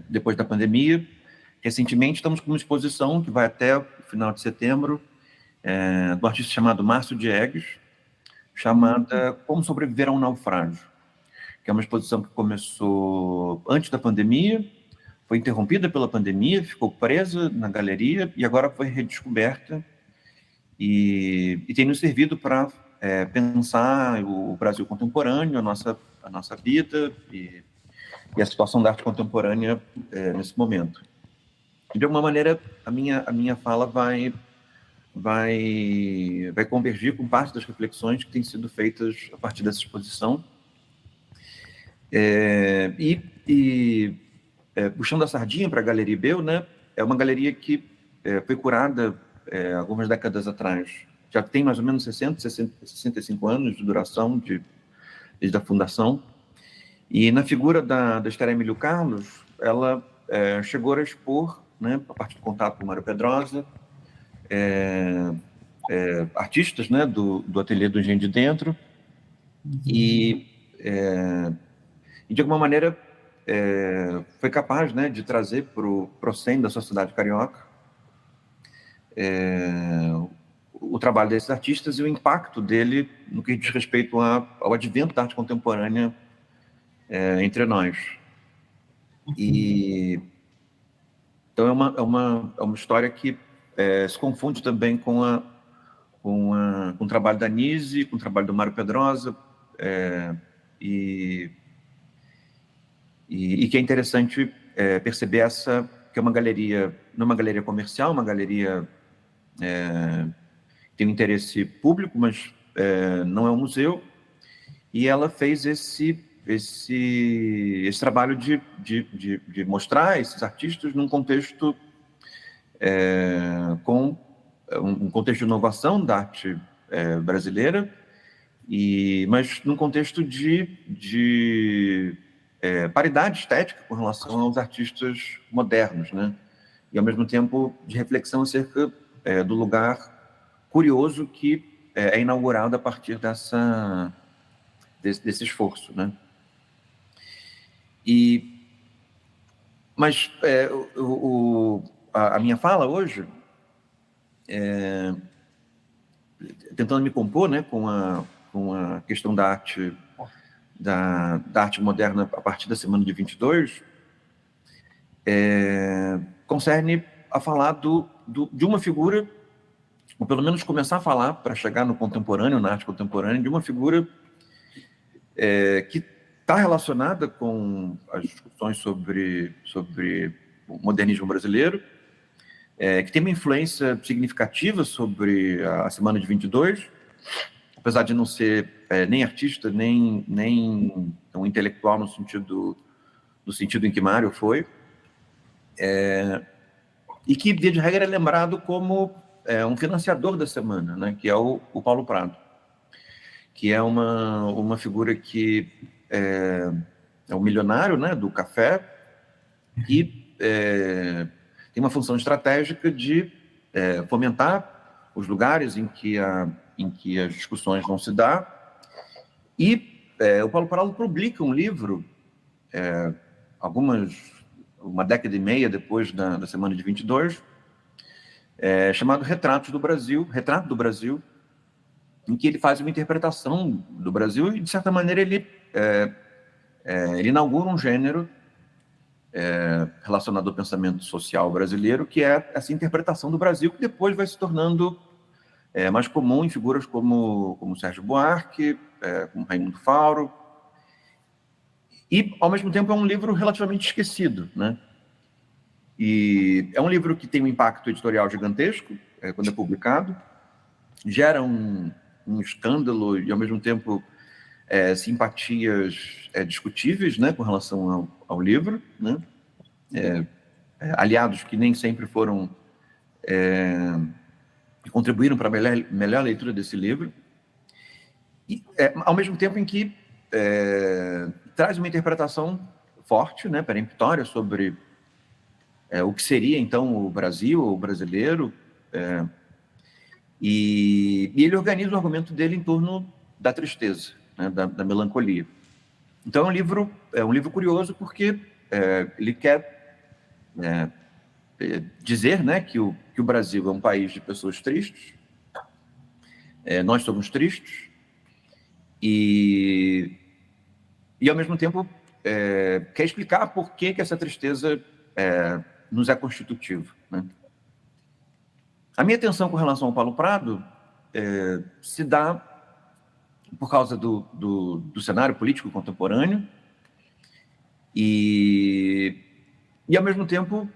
depois da pandemia, recentemente estamos com uma exposição que vai até o final de setembro, do artista chamado Márcio Diegues, chamada Como Sobreviver a um Naufrágio, que é uma exposição que começou antes da pandemia, foi interrompida pela pandemia, ficou presa na galeria e agora foi redescoberta e tem nos servido para pensar o Brasil contemporâneo, a nossa vida e a situação da arte contemporânea nesse momento. De alguma maneira, a minha fala vai convergir com parte das reflexões que têm sido feitas a partir dessa exposição. Puxando a sardinha para a Galeria IBEU, né? É uma galeria que foi curada algumas décadas atrás. Já tem mais ou menos 65 anos de duração desde a fundação. E na figura da Esther Emílio Carlos, ela chegou a expor, né, a partir do contato com o Mário Pedrosa, artistas, né, do ateliê do Engenho de Dentro, e de alguma maneira foi capaz, né, de trazer para o centro da sociedade carioca o trabalho desses artistas e o impacto dele no que diz respeito ao advento da arte contemporânea entre nós. E então é uma história que se confunde também com o trabalho da Nise, com o trabalho do Mário Pedrosa, e que é interessante perceber que é uma galeria, não é uma galeria comercial, uma galeria que tem um interesse público, mas não é um museu, e ela fez esse trabalho de mostrar esses artistas num contexto com um contexto de inovação da arte brasileira, mas num contexto de paridade estética com relação aos artistas modernos, né? E ao mesmo tempo de reflexão acerca do lugar curioso que é inaugurado a partir desse esforço, né? Mas a minha fala hoje, tentando me compor, né, com a questão da arte moderna a partir da semana de 22, concerne a falar de uma figura, ou pelo menos começar a falar, para chegar no contemporâneo, na arte contemporânea, de uma figura que está relacionada com as discussões sobre o modernismo brasileiro, que tem uma influência significativa sobre a semana de 22, apesar de não ser nem artista, nem um intelectual no sentido em que Mário foi, e que, via de regra, é lembrado como um financiador da semana, né, que é o Paulo Prado, que é uma figura que é um milionário, né, do café, e tem uma função estratégica de fomentar os lugares em que as discussões vão se dar. E o Paulo Prado publica um livro, uma década e meia depois da semana de 22, chamado Retrato do Brasil, em que ele faz uma interpretação do Brasil e, de certa maneira, ele inaugura um gênero relacionado ao pensamento social brasileiro, que é essa interpretação do Brasil, que depois vai se tornando mais comum em figuras como Sérgio Buarque, como Raimundo Fauro, e, ao mesmo tempo, é um livro relativamente esquecido, né? E é um livro que tem um impacto editorial gigantesco, quando é publicado, gera um um escândalo e, ao mesmo tempo, simpatias discutíveis, né, com relação ao livro, né? Aliados que nem sempre foram contribuíram para a melhor leitura desse livro, e ao mesmo tempo em que traz uma interpretação forte, né, peremptória sobre o que seria então o Brasil, o brasileiro, e ele organiza o argumento dele em torno da tristeza, né, da melancolia. Então é um livro curioso porque ele quer dizer, né, que o Brasil é um país de pessoas tristes, nós somos tristes, e ao mesmo tempo quer explicar por que essa tristeza nos é constitutiva, né? A minha atenção com relação ao Paulo Prado se dá por causa do cenário político contemporâneo e ao mesmo tempo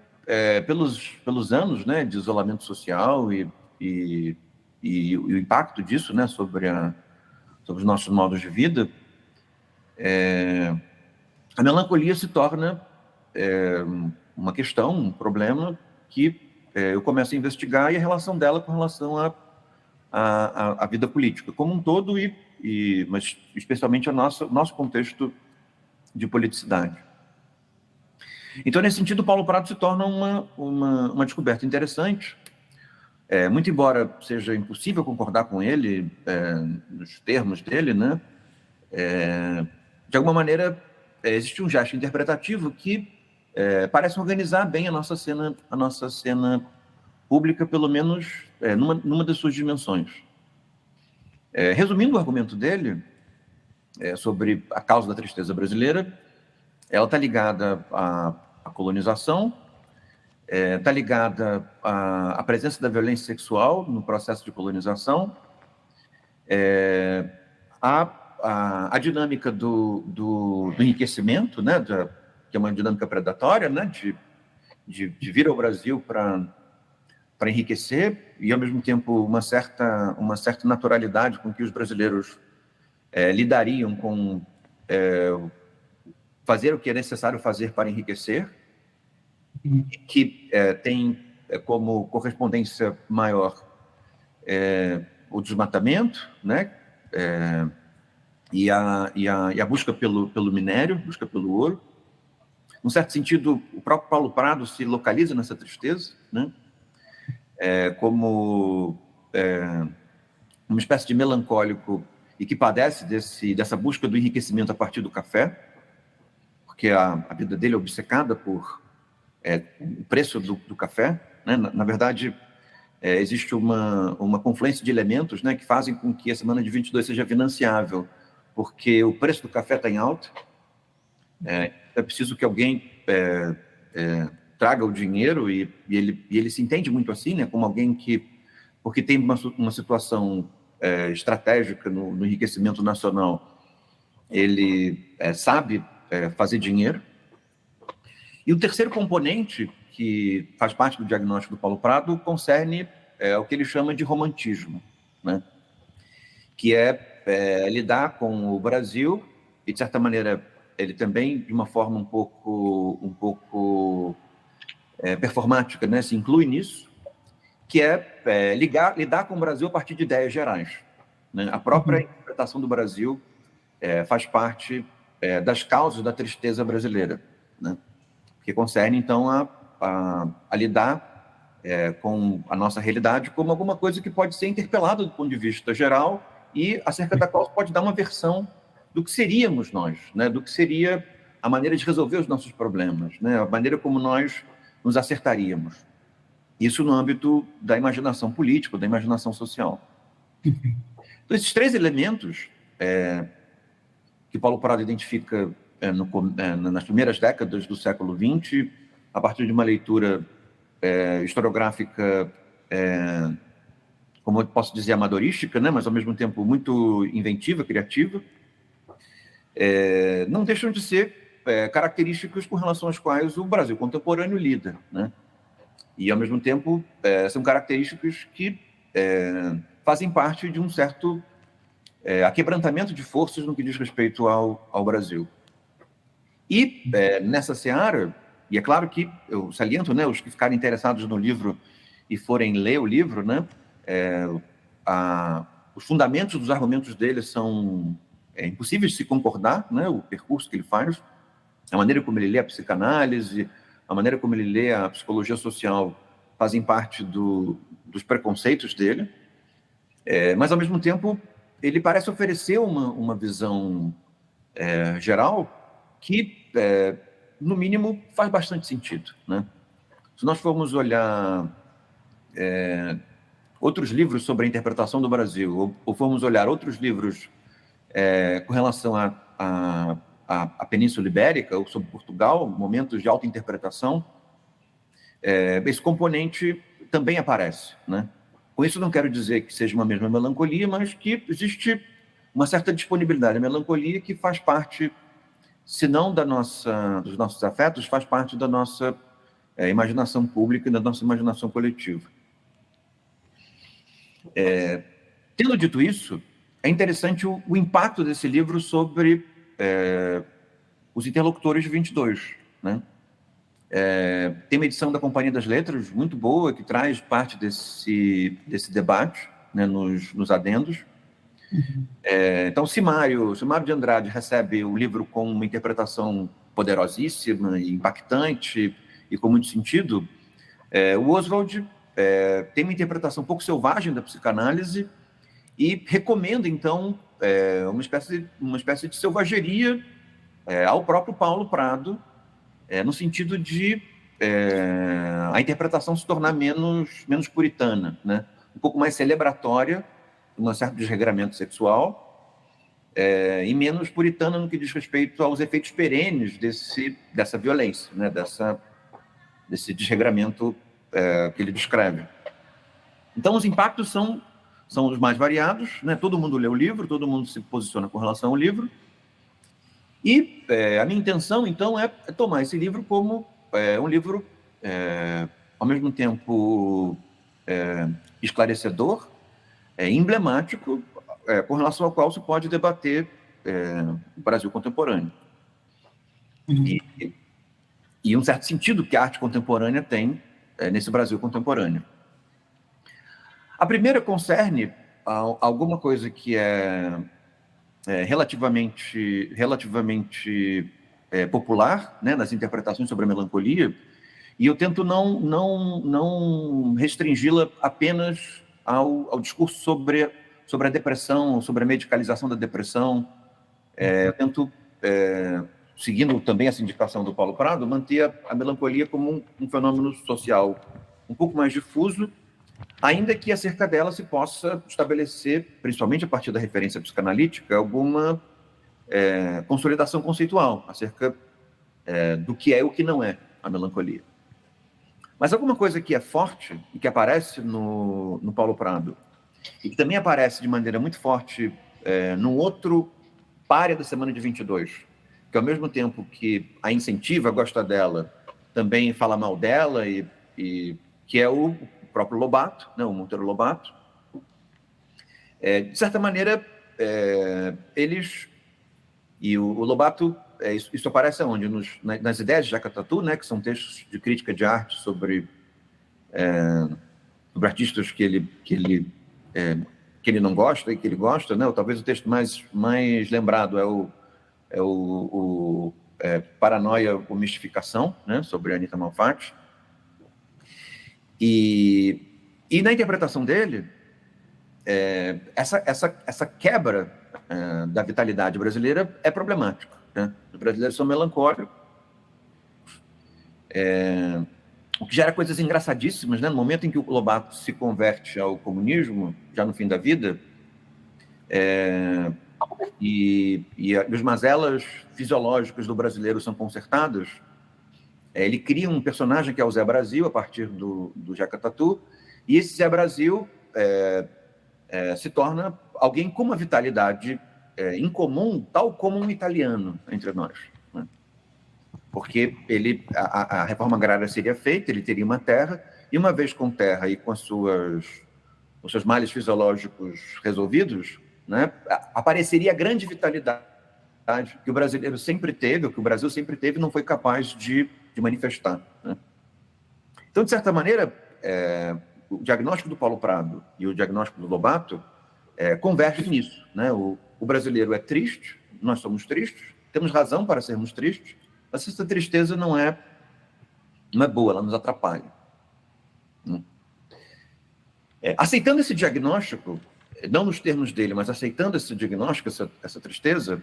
pelos anos, né, de isolamento social e o impacto disso, né, sobre os nossos modos de vida. A melancolia se torna uma questão, um problema que eu começo a investigar, e a relação dela com relação à vida política como um todo, mas especialmente ao nosso contexto de politicidade. Então, nesse sentido, Paulo Prado se torna uma descoberta interessante, muito embora seja impossível concordar com ele nos termos dele, né? De alguma maneira, existe um gesto interpretativo que parece organizar bem a nossa cena pública, pelo menos numa das suas dimensões. Resumindo o argumento dele sobre a causa da tristeza brasileira, ela está ligada à colonização, está ligada à presença da violência sexual no processo de colonização, a dinâmica do enriquecimento, né, que é uma dinâmica predatória, né, de vir ao Brasil para enriquecer, e ao mesmo tempo uma certa naturalidade com que os brasileiros lidariam com fazer o que é necessário fazer para enriquecer, que tem como correspondência maior o desmatamento, né, e a busca pelo minério, busca pelo ouro. Num certo sentido, o próprio Paulo Prado se localiza nessa tristeza, né, como uma espécie de melancólico e que padece dessa busca do enriquecimento a partir do café, porque a vida dele é obcecada por o preço do café, né? Na verdade, existe uma confluência de elementos, né, que fazem com que a semana de 22 seja financiável, porque o preço do café está em alta, é preciso que alguém traga o dinheiro, e ele se entende muito assim, né, como alguém porque tem uma situação estratégica no enriquecimento nacional, ele sabe fazer dinheiro. E o terceiro componente, que faz parte do diagnóstico do Paulo Prado, concerne o que ele chama de romantismo, né? Que é lidar com o Brasil, e de certa maneira ele também, de uma forma um pouco performática, né, se inclui nisso, que é lidar com o Brasil a partir de ideias gerais, né? A própria interpretação do Brasil faz parte das causas da tristeza brasileira, né? Que concerne, então, a lidar com a nossa realidade como alguma coisa que pode ser interpelada do ponto de vista geral e acerca da qual pode dar uma versão do que seríamos nós, né? Do que seria a maneira de resolver os nossos problemas, né? A maneira como nós nos acertaríamos. Isso no âmbito da imaginação política, da imaginação social. Então, esses três elementos que Paulo Prado identifica nas primeiras décadas do século XX, a partir de uma leitura historiográfica, como eu posso dizer, amadorística, né, mas ao mesmo tempo muito inventiva, criativa, não deixam de ser características com relação às quais o Brasil contemporâneo lida, né? E, ao mesmo tempo, são características que fazem parte de um certo aquebrantamento de forças no que diz respeito ao Brasil. E nessa seara, e é claro que eu saliento, né, os que ficarem interessados no livro e forem ler o livro, né, os fundamentos dos argumentos dele são impossíveis de se concordar, né, o percurso que ele faz, a maneira como ele lê a psicanálise, a maneira como ele lê a psicologia social fazem parte dos preconceitos dele, mas, ao mesmo tempo, ele parece oferecer uma visão geral que, no mínimo, faz bastante sentido, né? Se nós formos olhar outros livros sobre a interpretação do Brasil, ou formos olhar outros livros com relação à Península Ibérica, ou sobre Portugal, momentos de autointerpretação, esse componente também aparece, né? Com isso, não quero dizer que seja uma mesma melancolia, mas que existe uma certa disponibilidade. A melancolia que faz parte, se não dos nossos afetos, faz parte da nossa imaginação pública e da nossa imaginação coletiva. Tendo dito isso, é interessante o impacto desse livro sobre os interlocutores de 22, né? Tem uma edição da Companhia das Letras muito boa, que traz parte desse debate, né, nos adendos. Então, Simário de Andrade recebe o livro com uma interpretação poderosíssima e impactante e com muito sentido. O Oswald tem uma interpretação um pouco selvagem da psicanálise e recomenda, então, uma espécie de selvageria ao próprio Paulo Prado, no sentido de a interpretação se tornar menos puritana, né? Um pouco mais celebratória, um certo desregramento sexual, e menos puritana no que diz respeito aos efeitos perenes dessa violência, né? Desse desregramento que ele descreve. Então, os impactos são os mais variados, né? Todo mundo lê o livro, todo mundo se posiciona com relação ao livro, e a minha intenção, então, é tomar esse livro como um livro, ao mesmo tempo, esclarecedor, emblemático, com relação ao qual se pode debater o Brasil contemporâneo. E um certo sentido que a arte contemporânea tem nesse Brasil contemporâneo. A primeira concerne alguma coisa que é relativamente popular, né, nas interpretações sobre a melancolia, e eu tento não restringi-la apenas ao discurso sobre a depressão, sobre a medicalização da depressão. Eu tento, seguindo também essa indicação do Paulo Prado, manter a melancolia como um fenômeno social um pouco mais difuso, ainda que acerca dela se possa estabelecer, principalmente a partir da referência psicanalítica, alguma consolidação conceitual acerca do que é e o que não é a melancolia. Mas alguma coisa que é forte e que aparece no Paulo Prado, e que também aparece de maneira muito forte num outro pária da semana de 22, que ao mesmo tempo que a incentiva, gosta dela, também fala mal dela, e que é o próprio Lobato, né, o Monteiro Lobato. De certa maneira, eles... E o Lobato, isso aparece aonde? Nas ideias de Jeca Tatu, né, que são textos de crítica de arte sobre artistas que ele não gosta e que ele gosta, né? Ou talvez o texto mais lembrado é o Paranoia ou Mistificação, né, sobre a Anita Malfatti. E na interpretação dele, essa quebra da vitalidade brasileira é problemática, né? Os brasileiros são melancólicos, o que gera coisas engraçadíssimas, né? No momento em que o Lobato se converte ao comunismo, já no fim da vida, e as mazelas fisiológicas do brasileiro são consertadas, ele cria um personagem que é o Zé Brasil, a partir do Jeca Tatu, e esse Zé Brasil se torna alguém com uma vitalidade incomum, tal como um italiano entre nós, né? Porque a reforma agrária seria feita, ele teria uma terra, e uma vez com terra e com os seus males fisiológicos resolvidos, né, apareceria a grande vitalidade que o brasileiro sempre teve, ou que o Brasil sempre teve, e não foi capaz de manifestar, né? Então, de certa maneira, o diagnóstico do Paulo Prado e o diagnóstico do Lobato convergem nisso, né? O brasileiro é triste, nós somos tristes, temos razão para sermos tristes, mas essa tristeza não é boa, ela nos atrapalha. Aceitando esse diagnóstico, não nos termos dele, mas aceitando esse diagnóstico, essa tristeza,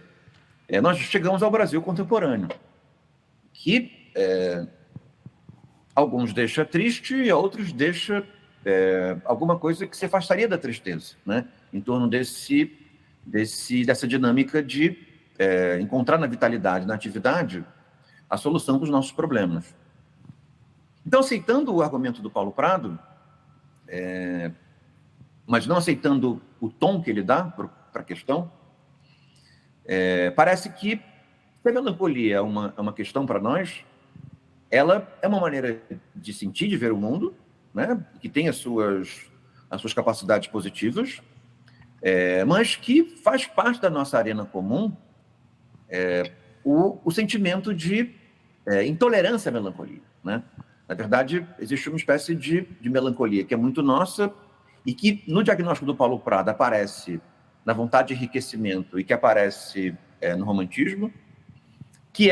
nós chegamos ao Brasil contemporâneo, que alguns deixa triste e outros deixa alguma coisa que se afastaria da tristeza, né? Em torno dessa dinâmica de encontrar na vitalidade, na atividade, a solução dos nossos problemas. Então, aceitando o argumento do Paulo Prado, mas não aceitando o tom que ele dá para a questão, parece que a melancolia é uma questão para nós, ela é uma maneira de sentir, de ver o mundo, né, que tem as suas capacidades positivas, mas que faz parte da nossa arena comum o sentimento de intolerância à melancolia, né? Na verdade, existe uma espécie de melancolia que é muito nossa e que, no diagnóstico do Paulo Prado, aparece na vontade de enriquecimento e que aparece no romantismo, que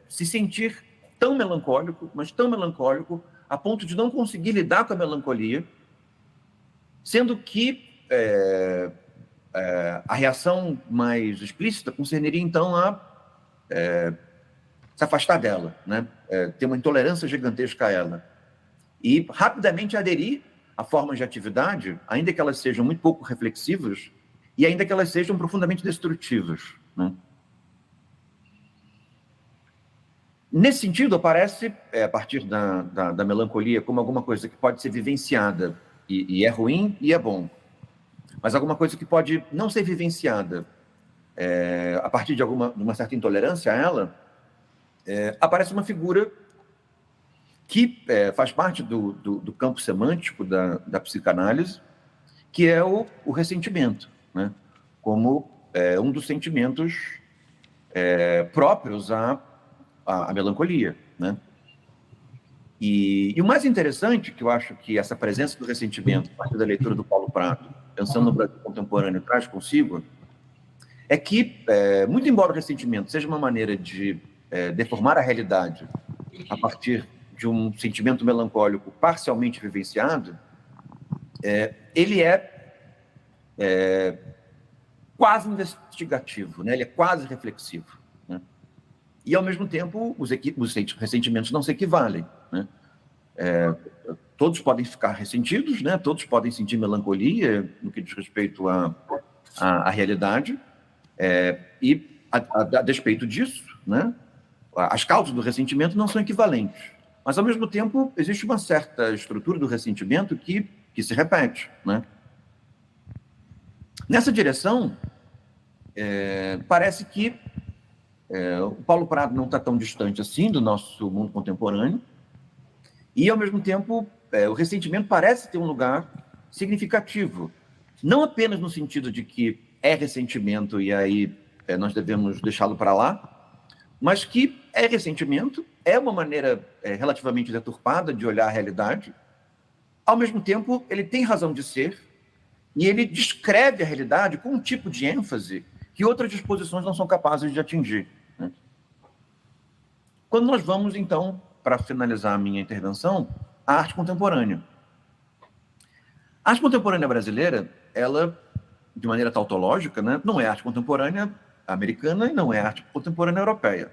se sentir tão melancólico, mas tão melancólico, a ponto de não conseguir lidar com a melancolia, sendo que a reação mais explícita concerniria, então, a se afastar dela, né? Ter uma intolerância gigantesca a ela. E rapidamente aderir a formas de atividade, ainda que elas sejam muito pouco reflexivas e ainda que elas sejam profundamente destrutivas, né? Nesse sentido, aparece, a partir da melancolia, como alguma coisa que pode ser vivenciada, e é ruim e é bom, mas alguma coisa que pode não ser vivenciada a partir de uma certa intolerância a ela, aparece uma figura que faz parte do campo semântico da psicanálise, que é o ressentimento, né? Como um dos sentimentos próprios à melancolia, né? E o mais interessante, que eu acho que essa presença do ressentimento, a partir da leitura do Paulo Prado, pensando no Brasil contemporâneo, traz consigo, é que, muito embora o ressentimento seja uma maneira de deformar a realidade a partir de um sentimento melancólico parcialmente vivenciado, ele é quase investigativo, né? Ele é quase reflexivo, né? E, ao mesmo tempo, os ressentimentos não se equivalem, né? Todos podem ficar ressentidos, né? Todos podem sentir melancolia no que diz respeito à realidade, e, a despeito disso, né, as causas do ressentimento não são equivalentes. Mas, ao mesmo tempo, existe uma certa estrutura do ressentimento que se repete, né? Nessa direção, parece que o Paulo Prado não está tão distante assim do nosso mundo contemporâneo e, ao mesmo tempo, o ressentimento parece ter um lugar significativo, não apenas no sentido de que é ressentimento e aí nós devemos deixá-lo para lá, mas que ressentimento, é uma maneira relativamente deturpada de olhar a realidade, ao mesmo tempo ele tem razão de ser e ele descreve a realidade com um tipo de ênfase que outras disposições não são capazes de atingir, né? Quando nós vamos, então, para finalizar a minha intervenção, à arte contemporânea. A arte contemporânea brasileira, ela, de maneira tautológica, né, não é arte contemporânea americana e não é arte contemporânea europeia.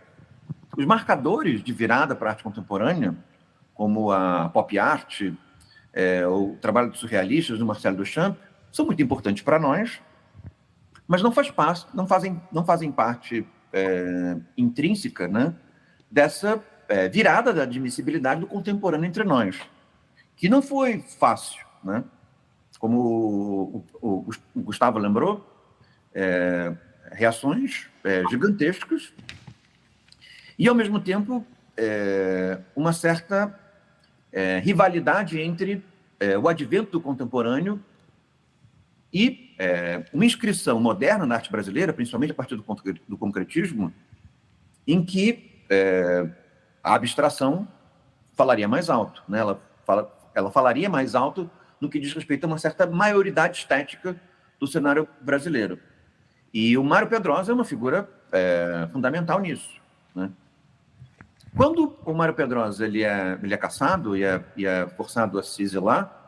Os marcadores de virada para a arte contemporânea, como a pop art, o trabalho dos surrealistas, do Marcel Duchamp, são muito importantes para nós, mas não fazem parte intrínseca, né, dessa virada da admissibilidade do contemporâneo entre nós, que não foi fácil, né? Como o Gustavo lembrou, reações gigantescas e, ao mesmo tempo, uma certa rivalidade entre o advento do contemporâneo e uma inscrição moderna na arte brasileira, principalmente a partir do concretismo, em que a abstração falaria mais alto, né? Ela falaria mais alto no que diz respeito a uma certa maioridade estética do cenário brasileiro. E o Mário Pedrosa é uma figura fundamental nisso, né? Quando o Mário Pedrosa ele é caçado e é forçado a se exilar,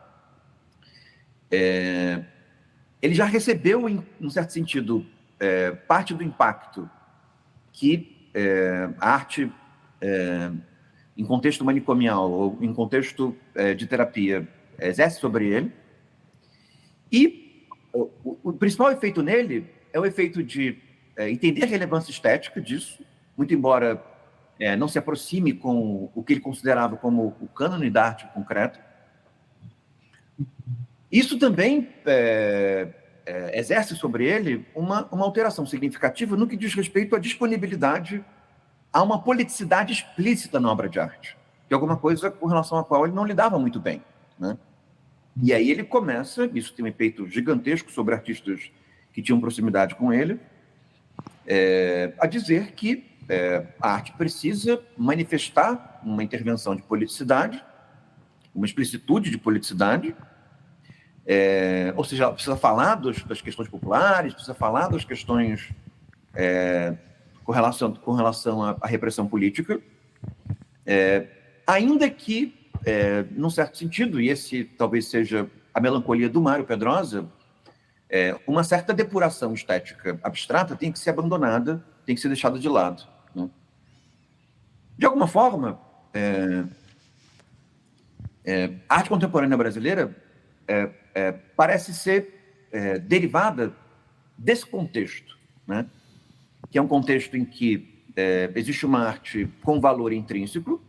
ele já recebeu, em um certo sentido, parte do impacto que a arte, em contexto manicomial ou em contexto de terapia, exerce sobre ele. E o principal efeito nele é o efeito de entender a relevância estética disso, muito embora não se aproxime com o que ele considerava como o cânone da arte concreta. Isso também exerce sobre ele uma alteração significativa no que diz respeito à disponibilidade a uma politicidade explícita na obra de arte, que é alguma coisa com relação à qual ele não lidava muito bem, né? E aí ele começa, isso tem um efeito gigantesco sobre artistas que tinham proximidade com ele, a dizer que a arte precisa manifestar uma intervenção de politicidade, uma explicitude de politicidade, ou seja, ela precisa falar das questões populares, precisa falar das questões com relação à repressão política, ainda que, num certo sentido, e esse talvez seja a melancolia do Mário Pedrosa, uma certa depuração estética abstrata tem que ser abandonada, tem que ser deixada de lado, né? De alguma forma, a arte contemporânea brasileira parece ser derivada desse contexto, né? Que é um contexto em que existe uma arte com valor intrínseco,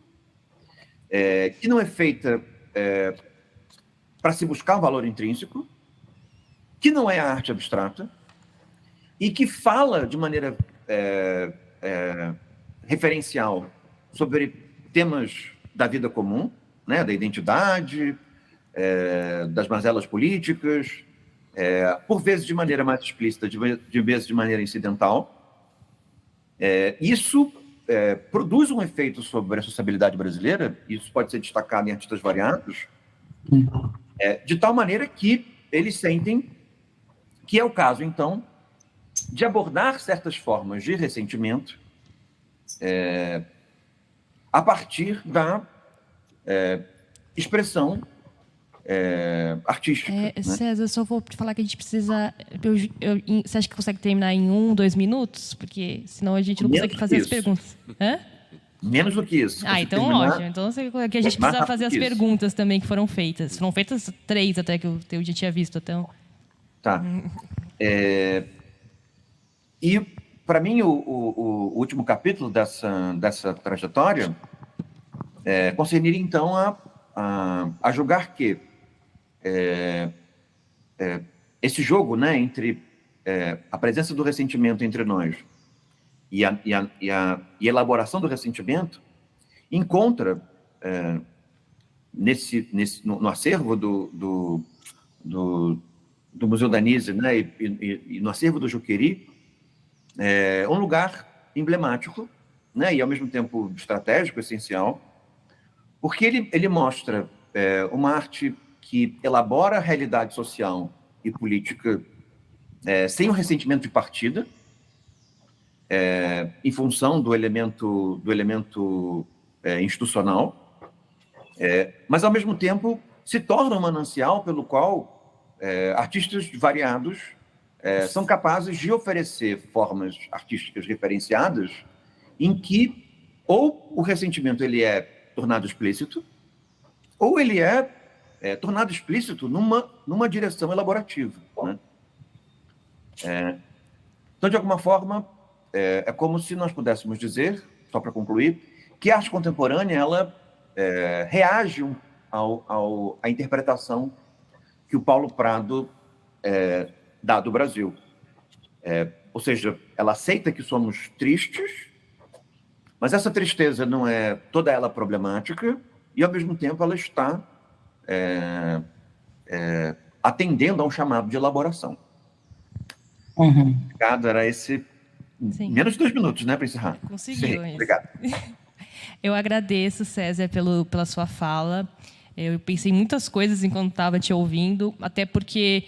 que não é feita para se buscar um valor intrínseco, que não é a arte abstrata, e que fala de maneira referencial sobre temas da vida comum, né, da identidade, das mazelas políticas, por vezes de maneira mais explícita, de vezes de maneira incidental. Isso produz um efeito sobre a sociabilidade brasileira, isso pode ser destacado em artistas variados, de tal maneira que eles sentem que é o caso, então, de abordar certas formas de ressentimento a partir da expressão artística. Né? César, só vou te falar que a gente precisa... você acha que consegue terminar em 1, 2 minutos? Porque senão a gente não consegue fazer as perguntas. Hã? Menos do que isso. Então ótimo. Então que a gente precisa fazer as perguntas também que foram feitas. Foram feitas 3 até que eu já tinha visto. Então... Tá. E, para mim, o último capítulo dessa trajetória concerniria, então, a julgar que esse jogo, né, entre a presença do ressentimento entre nós e a elaboração do ressentimento encontra no acervo do Museu da Nise, né, e no acervo do Juqueri, um lugar emblemático, né, e ao mesmo tempo estratégico, essencial, porque ele mostra uma arte que elabora a realidade social e política sem o ressentimento de partida, em função do elemento institucional, mas, ao mesmo tempo, se torna um manancial pelo qual artistas variados são capazes de oferecer formas artísticas referenciadas em que ou o ressentimento ele é tornado explícito, ou ele é tornado explícito numa direção elaborativa, né? Então, de alguma forma, é como se nós pudéssemos dizer, só para concluir, que a arte contemporânea ela reage à interpretação que o Paulo Prado dá do Brasil. Ou seja, ela aceita que somos tristes, mas essa tristeza não é toda ela problemática, e, ao mesmo tempo, ela está atendendo a um chamado de elaboração. Obrigado, era esse... Sim. Menos de 2 minutos, né, para encerrar. Conseguiu. Sim, obrigado. Eu agradeço, César, pela sua fala. Eu pensei em muitas coisas enquanto estava te ouvindo, até porque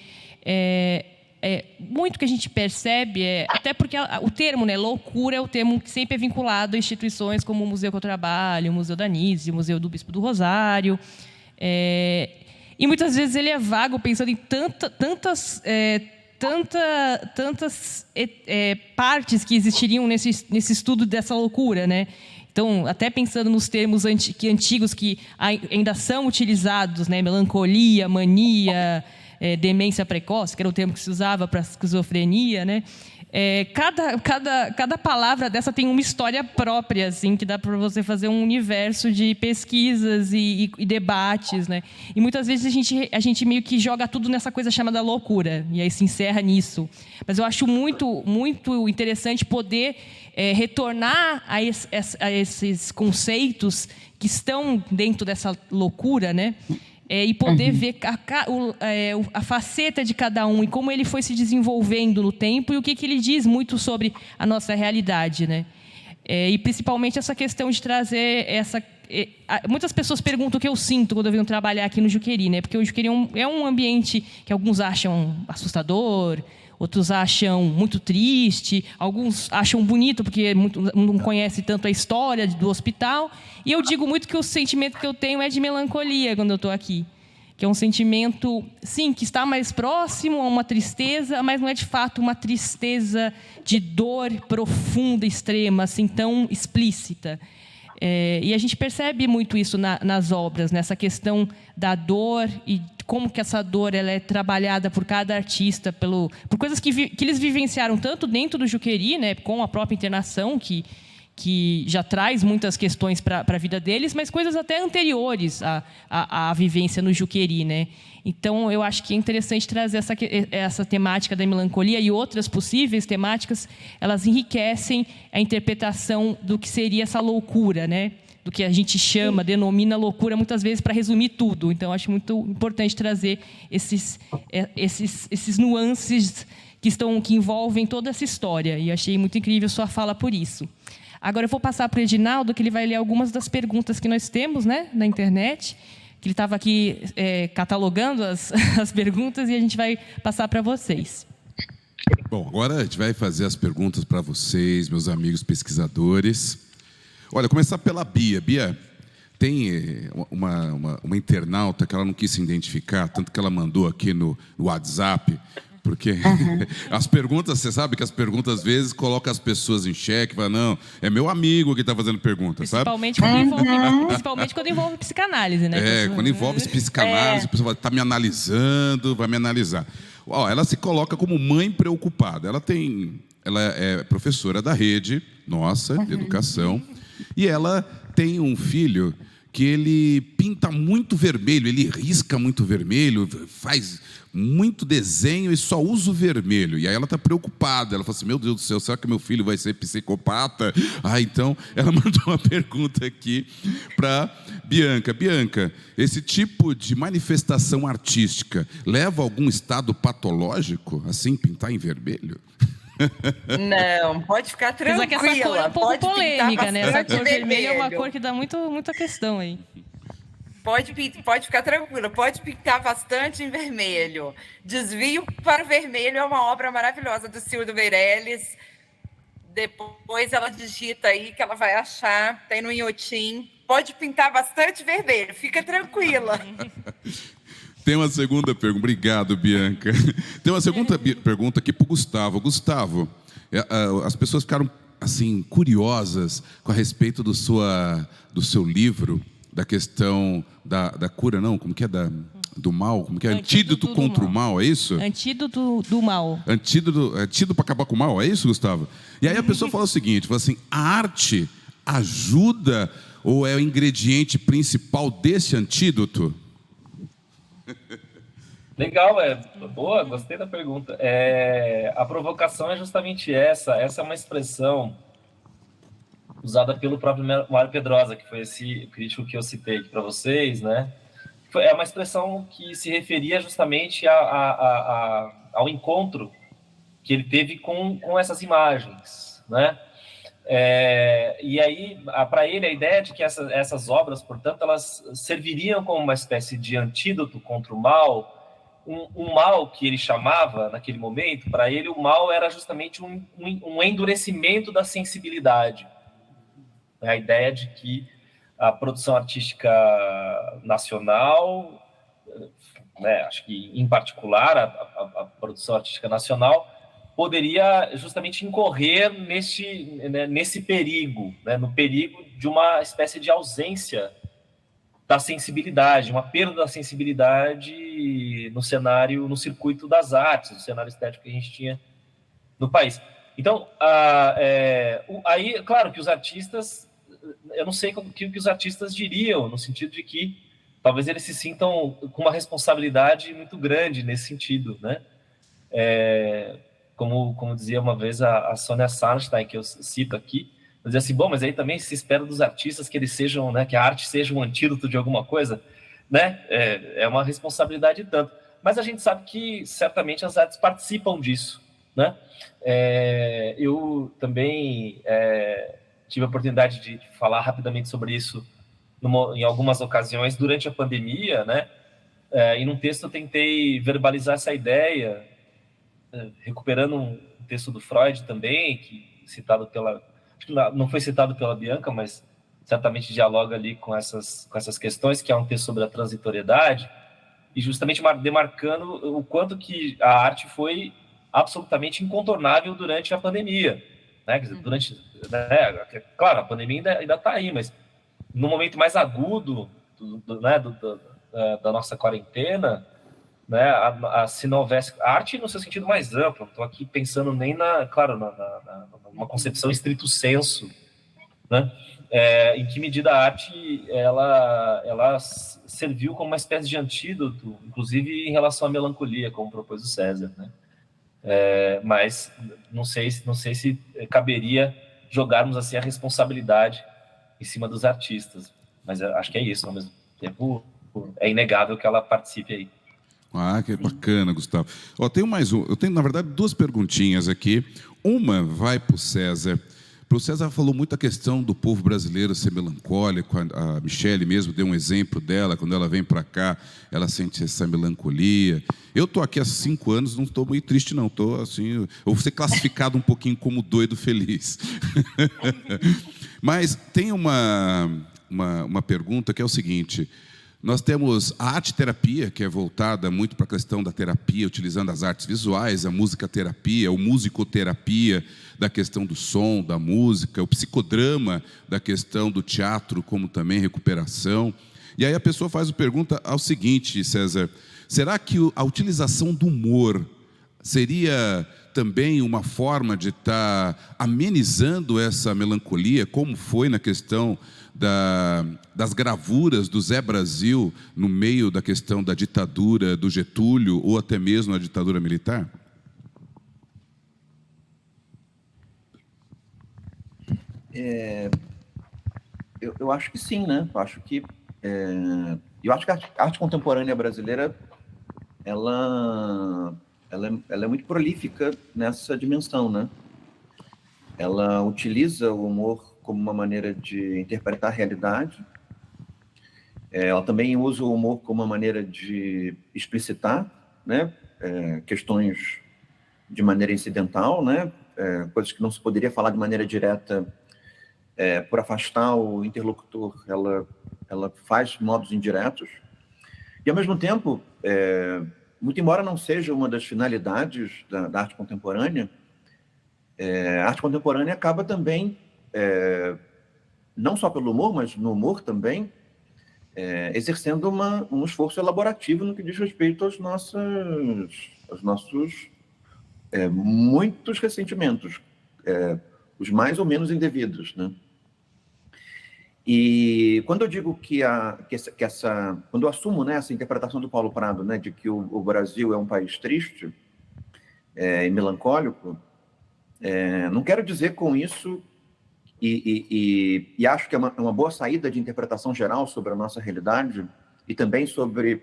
muito que a gente percebe, até porque o termo, né, loucura, é o termo que sempre é vinculado a instituições como o Museu que eu trabalho, o Museu da Anísio, o Museu do Bispo do Rosário. E muitas vezes ele é vago, pensando em tantas partes que existiriam nesse estudo dessa loucura, né? Então, até pensando nos termos antigos que ainda são utilizados, né? Melancolia, mania, demência precoce, que era o termo que se usava para esquizofrenia, né? Cada palavra dessa tem uma história própria, assim, que dá para você fazer um universo de pesquisas e debates, né? E muitas vezes a gente meio que joga tudo nessa coisa chamada loucura, e aí se encerra nisso. Mas eu acho muito, muito interessante poder retornar a esses conceitos que estão dentro dessa loucura, né? E poder ver a faceta de cada um e como ele foi se desenvolvendo no tempo e o que ele diz muito sobre a nossa realidade, né? E principalmente essa questão de trazer essa... Muitas pessoas perguntam o que eu sinto quando eu venho trabalhar aqui no Juqueri, né? Porque o Juqueri é um ambiente que alguns acham assustador, outros acham muito triste, alguns acham bonito porque não conhece tanto a história do hospital. E eu digo muito que o sentimento que eu tenho é de melancolia quando eu estou aqui. Que é um sentimento, sim, que está mais próximo a uma tristeza, mas não é de fato uma tristeza de dor profunda, extrema, assim, tão explícita. E a gente percebe muito isso nas obras, nessa questão da dor e como que essa dor ela é trabalhada por cada artista, por coisas que eles vivenciaram tanto dentro do Juqueri, né, com a própria internação, que já traz muitas questões para a vida deles, mas coisas até anteriores à vivência no Juqueri, né? Então, eu acho que é interessante trazer essa temática da melancolia e outras possíveis temáticas, elas enriquecem a interpretação do que seria essa loucura, né? Do que a gente denomina loucura, muitas vezes, para resumir tudo. Então, acho muito importante trazer esses nuances que envolvem toda essa história. E achei muito incrível sua fala por isso. Agora, eu vou passar para o Edinaldo, que ele vai ler algumas das perguntas que nós temos, né, na internet, que ele estava aqui catalogando as perguntas, e a gente vai passar para vocês. Bom, agora a gente vai fazer as perguntas para vocês, meus amigos pesquisadores. Olha, começar pela Bia. Bia, tem uma internauta que ela não quis se identificar, tanto que ela mandou aqui no WhatsApp, porque as perguntas, você sabe que as perguntas às vezes colocam as pessoas em xeque, fala, não, é meu amigo que está fazendo pergunta, sabe? Principalmente quando envolve psicanálise, né? Quando envolve psicanálise, a pessoa está me analisando, vai me analisar. Ela se coloca como mãe preocupada. Ela é professora da rede nossa, de educação, e ela tem um filho que ele pinta muito vermelho, ele risca muito vermelho, faz muito desenho e só usa o vermelho. E aí ela está preocupada, ela fala assim, meu Deus do céu, será que meu filho vai ser psicopata? Então, ela mandou uma pergunta aqui para Bianca. Bianca, esse tipo de manifestação artística leva a algum estado patológico, assim, pintar em vermelho? Não, pode ficar tranquila. Apesar que essa cor é um pouco polêmica, né? Essa cor vermelha é uma cor que dá muita questão aí. Pode ficar tranquila, pode pintar bastante em vermelho. Desvio para o Vermelho é uma obra maravilhosa do Cildo Meirelles. Depois ela digita aí que ela vai achar, tem no Inhotim. Pode pintar bastante vermelho, fica tranquila. Tem uma segunda pergunta. Obrigado, Bianca. Tem uma segunda pergunta aqui para o Gustavo. Gustavo, as pessoas ficaram assim curiosas com a respeito do seu livro, da questão da cura, não? Como que é? Do mal? Como que é? Antídoto contra o mal, é isso? Antídoto do mal. Antídoto para acabar com o mal, é isso, Gustavo? E aí a pessoa fala o seguinte, fala assim, a arte ajuda ou é o ingrediente principal desse antídoto? Legal, boa, gostei da pergunta. A provocação é justamente essa é uma expressão usada pelo próprio Mário Pedrosa, que foi esse crítico que eu citei aqui para vocês, né? é uma expressão que se referia justamente ao encontro que ele teve com essas imagens, né? E aí, para ele, a ideia de que essas obras, portanto, elas serviriam como uma espécie de antídoto contra o mal, um mal que ele chamava, naquele momento, para ele, o mal era justamente um endurecimento da sensibilidade. A ideia de que a produção artística nacional, né, acho que, em particular, a produção artística nacional, poderia justamente incorrer nesse perigo, né, no perigo de uma espécie de ausência da sensibilidade, uma perda da sensibilidade no cenário, no circuito das artes, no cenário estético que a gente tinha no país. Então, aí, claro que os artistas, eu não sei o que os artistas diriam, no sentido de que talvez eles se sintam com uma responsabilidade muito grande nesse sentido, né? Como dizia uma vez a Sônia Sarnstein, que eu cito aqui, dizia assim, bom, mas aí também se espera dos artistas que eles sejam, né, que a arte seja um antídoto de alguma coisa, né? É uma responsabilidade tanto. Mas a gente sabe que certamente as artes participam disso, né? Eu também tive a oportunidade de falar rapidamente sobre isso em algumas ocasiões durante a pandemia, né? E num texto eu tentei verbalizar essa ideia, recuperando um texto do Freud também, citado pela... não foi citado pela Bianca, mas certamente dialoga ali com essas questões, que é um texto sobre a transitoriedade, e justamente demarcando o quanto que a arte foi absolutamente incontornável durante a pandemia, né? Quer dizer, claro, a pandemia ainda está aí, mas no momento mais agudo da nossa quarentena, né, se não houvesse a arte no seu sentido mais amplo, não estou aqui pensando nem numa concepção estrito sensu, né, em que medida a arte ela serviu como uma espécie de antídoto, inclusive em relação à melancolia, como propôs o César, né? Mas não sei se caberia jogarmos assim a responsabilidade em cima dos artistas, mas acho que é isso, ao mesmo tempo é inegável que ela participe aí. Ah, que bacana, Gustavo. Tem mais um. Eu tenho, na verdade, duas perguntinhas aqui. Uma vai para o César. O César falou muito a questão do povo brasileiro ser melancólico. A Michele mesmo deu um exemplo dela. Quando ela vem para cá, ela sente essa melancolia. Eu estou aqui há 5 anos, não estou muito triste, não. Estou assim, eu vou ser classificado um pouquinho como doido feliz. Mas tem uma pergunta que é o seguinte... Nós temos a arte-terapia, que é voltada muito para a questão da terapia, utilizando as artes visuais, a musicoterapia, o musicoterapia da questão do som, da música, o psicodrama da questão do teatro, como também recuperação. E aí a pessoa faz a pergunta ao seguinte, César, será que a utilização do humor seria também uma forma de estar amenizando essa melancolia, como foi na questão das gravuras do Zé Brasil no meio da questão da ditadura do Getúlio ou até mesmo a ditadura militar? Eu acho que sim, né? Eu acho que a arte contemporânea brasileira ela é muito prolífica nessa dimensão, né? Ela utiliza o humor como uma maneira de interpretar a realidade. Ela também usa o humor como uma maneira de explicitar, né, questões de maneira incidental, né, coisas que não se poderia falar de maneira direta por afastar o interlocutor. Ela faz modos indiretos. E, ao mesmo tempo, muito embora não seja uma das finalidades da arte contemporânea, a arte contemporânea acaba também, não só pelo humor, mas no humor também, exercendo um esforço elaborativo no que diz respeito aos nossos muitos ressentimentos, os mais ou menos indevidos, né? E quando eu digo quando eu assumo, né, essa interpretação do Paulo Prado, né, de que o Brasil é um país triste e melancólico, não quero dizer com isso, e acho que é uma boa saída de interpretação geral sobre a nossa realidade e também sobre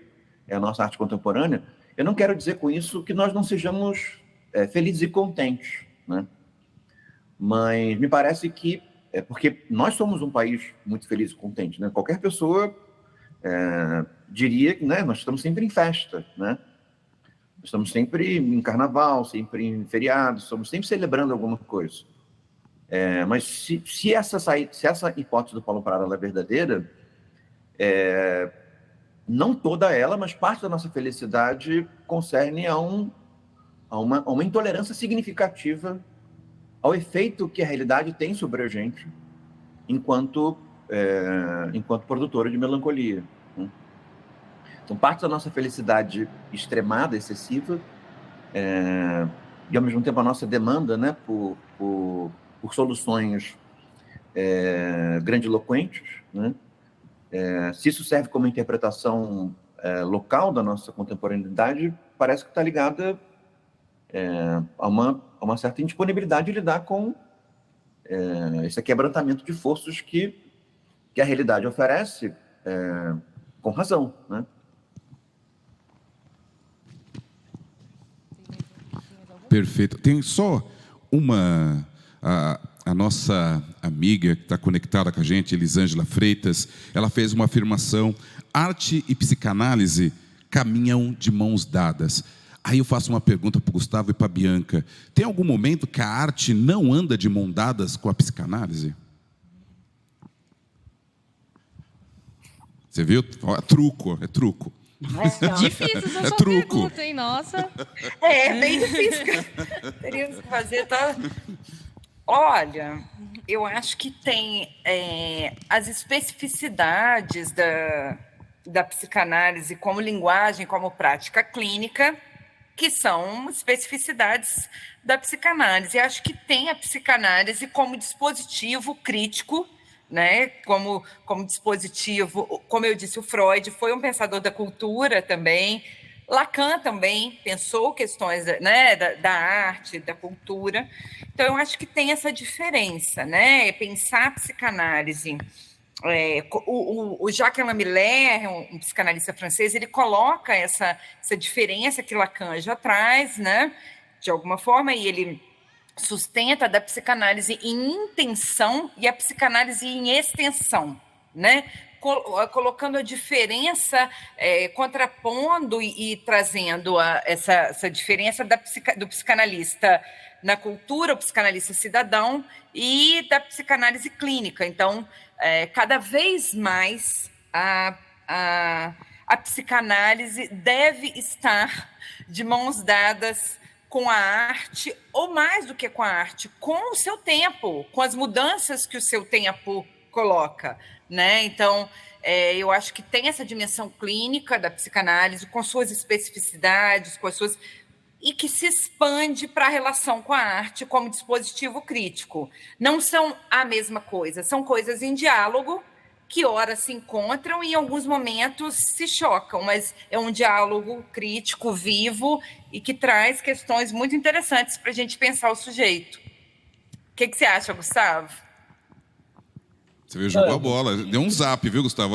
a nossa arte contemporânea, eu não quero dizer com isso que nós não sejamos felizes e contentes, né? Mas me parece que porque nós somos um país muito feliz e contente, né? Qualquer pessoa diria que, né, nós estamos sempre em festa, né? Estamos sempre em carnaval, sempre em feriados, estamos sempre celebrando alguma coisa. Mas se essa hipótese do Paulo Prado é verdadeira, não toda ela, mas parte da nossa felicidade concerne a uma intolerância significativa ao efeito que a realidade tem sobre a gente enquanto produtora de melancolia, né? Então, parte da nossa felicidade extremada, excessiva, e ao mesmo tempo a nossa demanda, né, por soluções grandiloquentes, né? Se isso serve como interpretação local da nossa contemporaneidade, parece que está ligada a uma certa indisponibilidade de lidar com esse quebrantamento de forças que a realidade oferece com razão, né? Perfeito. Tem só a nossa amiga que está conectada com a gente, Elisângela Freitas, ela fez uma afirmação: arte e psicanálise caminham de mãos dadas. Aí eu faço uma pergunta para o Gustavo e para a Bianca: tem algum momento que a arte não anda de mãos dadas com a psicanálise? Você viu? É truco. Difícil essa sua truco. pergunta, hein? Nossa. Bem difícil. Teríamos que fazer, tá? Olha, eu acho que tem as especificidades da psicanálise como linguagem, como prática clínica, que são especificidades da psicanálise. Eu acho que tem a psicanálise como dispositivo crítico, né? Como dispositivo, como eu disse, o Freud foi um pensador da cultura também. Lacan também pensou questões, né, da arte, da cultura. Então, eu acho que tem essa diferença, né? Pensar a psicanálise. O Jacques Lamillard, um psicanalista francês, ele coloca essa diferença que Lacan já traz, né, de alguma forma, e ele sustenta da psicanálise em intenção e a psicanálise em extensão, né? Colocando a diferença, contrapondo e trazendo essa diferença do psicanalista na cultura, o psicanalista cidadão, e da psicanálise clínica. Então, cada vez mais a psicanálise deve estar de mãos dadas com a arte, ou mais do que com a arte, com o seu tempo, com as mudanças que o seu tempo coloca, né? Então, eu acho que tem essa dimensão clínica da psicanálise, com suas especificidades, com as suas... e que se expande para a relação com a arte como dispositivo crítico. Não são a mesma coisa, são coisas em diálogo, que ora se encontram e em alguns momentos se chocam, mas é um diálogo crítico, vivo, e que traz questões muito interessantes para a gente pensar o sujeito. O que você acha, Gustavo? Você veio jogar a bola, deu um zap, viu, Gustavo?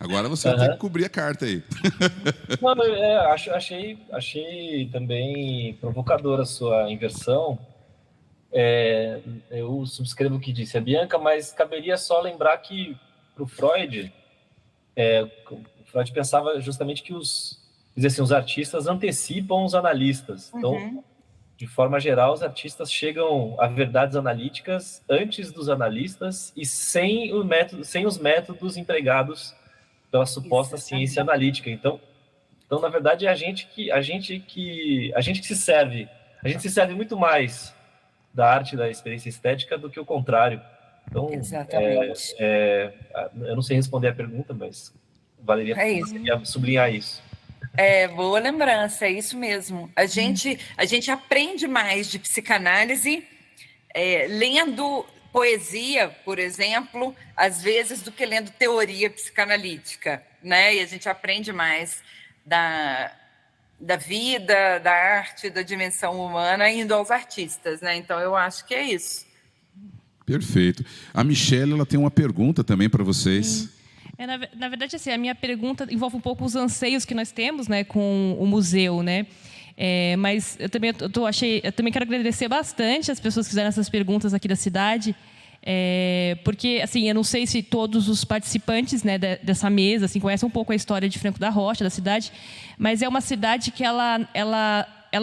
Agora você vai ter que cobrir a carta aí. Não, achei também provocadora a sua inversão. Eu subscrevo o que disse a Bianca, mas caberia só lembrar que, para o Freud pensava justamente que os artistas antecipam os analistas. Então, de forma geral, os artistas chegam a verdades analíticas antes dos analistas e sem os métodos empregados pela suposta ciência analítica. Então, na verdade, é a gente que se serve. A gente se serve muito mais da arte da experiência estética do que o contrário. Então, exatamente. Eu não sei responder a pergunta, mas valeria sublinhar isso. Boa lembrança, é isso mesmo. A gente aprende mais de psicanálise lendo poesia, por exemplo, às vezes, do que lendo teoria psicanalítica, né? E a gente aprende mais da vida, da arte, da dimensão humana, indo aos artistas, né? Então, eu acho que é isso. Perfeito. A Michelle, ela tem uma pergunta também para vocês. Na verdade, assim, a minha pergunta envolve um pouco os anseios que nós temos, né, com o museu, né? Mas eu também quero agradecer bastante as pessoas que fizeram essas perguntas aqui da cidade, porque, assim, eu não sei se todos os participantes, né, dessa mesa assim, conhecem um pouco a história de Franco da Rocha, da cidade, mas é uma cidade que ela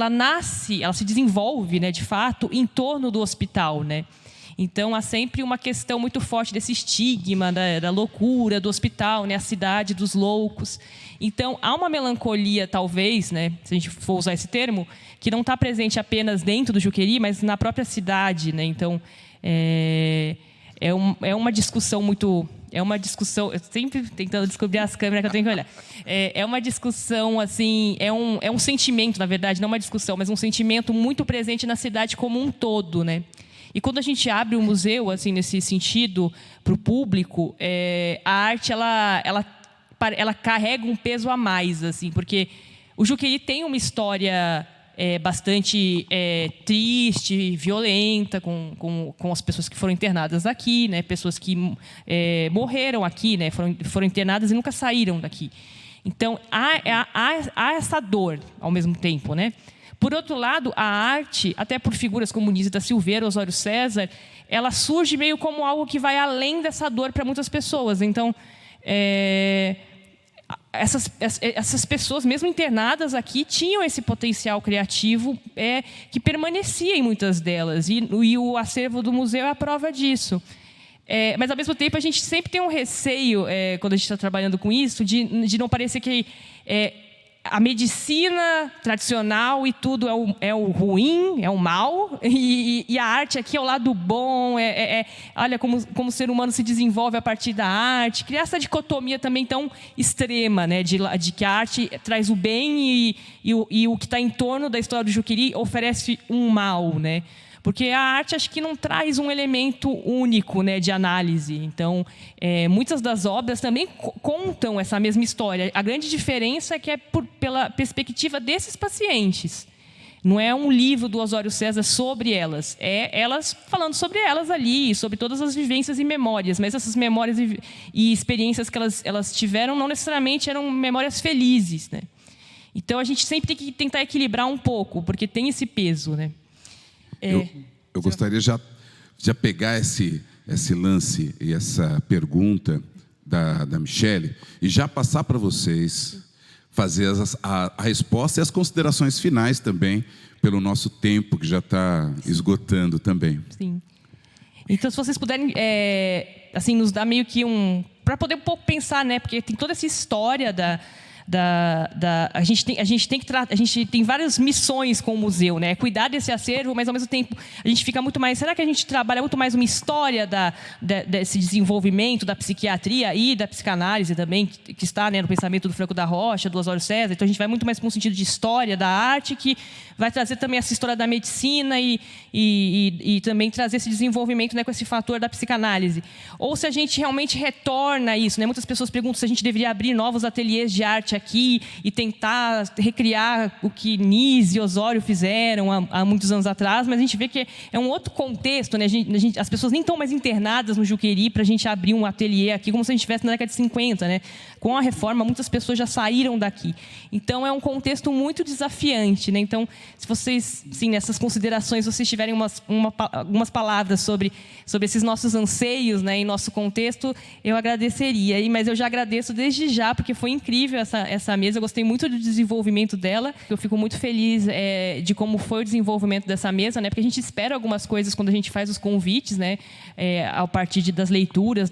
nasce, ela se desenvolve, né, de fato, em torno do hospital, né? Então, há sempre uma questão muito forte desse estigma da loucura, do hospital, né? A cidade dos loucos. Então, há uma melancolia, talvez, né? Se a gente for usar esse termo, que não está presente apenas dentro do Juqueri, mas na própria cidade, né? Então, é uma discussão muito... É uma discussão... Eu sempre tentando descobrir as câmeras que eu tenho que olhar. É uma discussão, assim... É um sentimento, na verdade, não uma discussão, mas um sentimento muito presente na cidade como um todo, né? E quando a gente abre o museu, assim, nesse sentido, para o público, a arte ela carrega um peso a mais, assim, porque o Juqueri tem uma história bastante triste, violenta, com as pessoas que foram internadas aqui, né, pessoas que morreram aqui, né, foram internadas e nunca saíram daqui. Então, há essa dor ao mesmo tempo, né? Por outro lado, a arte, até por figuras como Nise da Silveira, Osório César, ela surge meio como algo que vai além dessa dor para muitas pessoas. Então, essas pessoas, mesmo internadas aqui, tinham esse potencial criativo que permanecia em muitas delas. E o acervo do museu é a prova disso. Mas, ao mesmo tempo, a gente sempre tem um receio, quando a gente está trabalhando com isso, de não parecer que... a medicina tradicional e tudo é o ruim, é o mal, e a arte aqui é o lado bom, olha como o ser humano se desenvolve a partir da arte, criar essa dicotomia também tão extrema, né, de que a arte traz o bem e o que está em torno da história do Juqueri oferece um mal, né? Porque a arte, acho que não traz um elemento único, né, de análise. Então, muitas das obras também contam essa mesma história. A grande diferença é que pela perspectiva desses pacientes. Não é um livro do Osório César sobre elas. É elas falando sobre elas ali, sobre todas as vivências e memórias. Mas essas memórias e experiências que elas tiveram não necessariamente eram memórias felizes, né? Então, a gente sempre tem que tentar equilibrar um pouco, porque tem esse peso, né? Eu gostaria já pegar esse lance e essa pergunta da Michele e já passar para vocês fazer a resposta e as considerações finais também, pelo nosso tempo que já está esgotando também. Sim. Então, se vocês puderem assim, nos dar meio que para poder um pouco pensar, né? Porque tem toda essa história a gente tem várias missões com o museu, né? Cuidar desse acervo, mas ao mesmo tempo a gente fica muito mais. Será que a gente trabalha muito mais uma história desse desenvolvimento da psiquiatria e da psicanálise também, que está, né, no pensamento do Franco da Rocha, do Osório César? Então a gente vai muito mais para um sentido de história da arte, que vai trazer também essa história da medicina e também trazer esse desenvolvimento, né, com esse fator da psicanálise. Ou se a gente realmente retorna isso, né? Muitas pessoas perguntam se a gente deveria abrir novos ateliês de arte aqui e tentar recriar o que Nise e Osório fizeram há muitos anos atrás, mas a gente vê que é um outro contexto, né? As pessoas nem estão mais internadas no Juqueri para a gente abrir um ateliê aqui, como se a gente estivesse na década de 50, né? Com a reforma, muitas pessoas já saíram daqui. Então, é um contexto muito desafiante, né? Então, se vocês, sim, nessas considerações, vocês tiverem algumas palavras sobre esses nossos anseios, né, em nosso contexto, eu agradeceria. Mas eu já agradeço desde já, porque foi incrível essa mesa. Eu gostei muito do desenvolvimento dela. Eu fico muito feliz de como foi o desenvolvimento dessa mesa, né? Porque a gente espera algumas coisas quando a gente faz os convites, né? A partir das leituras,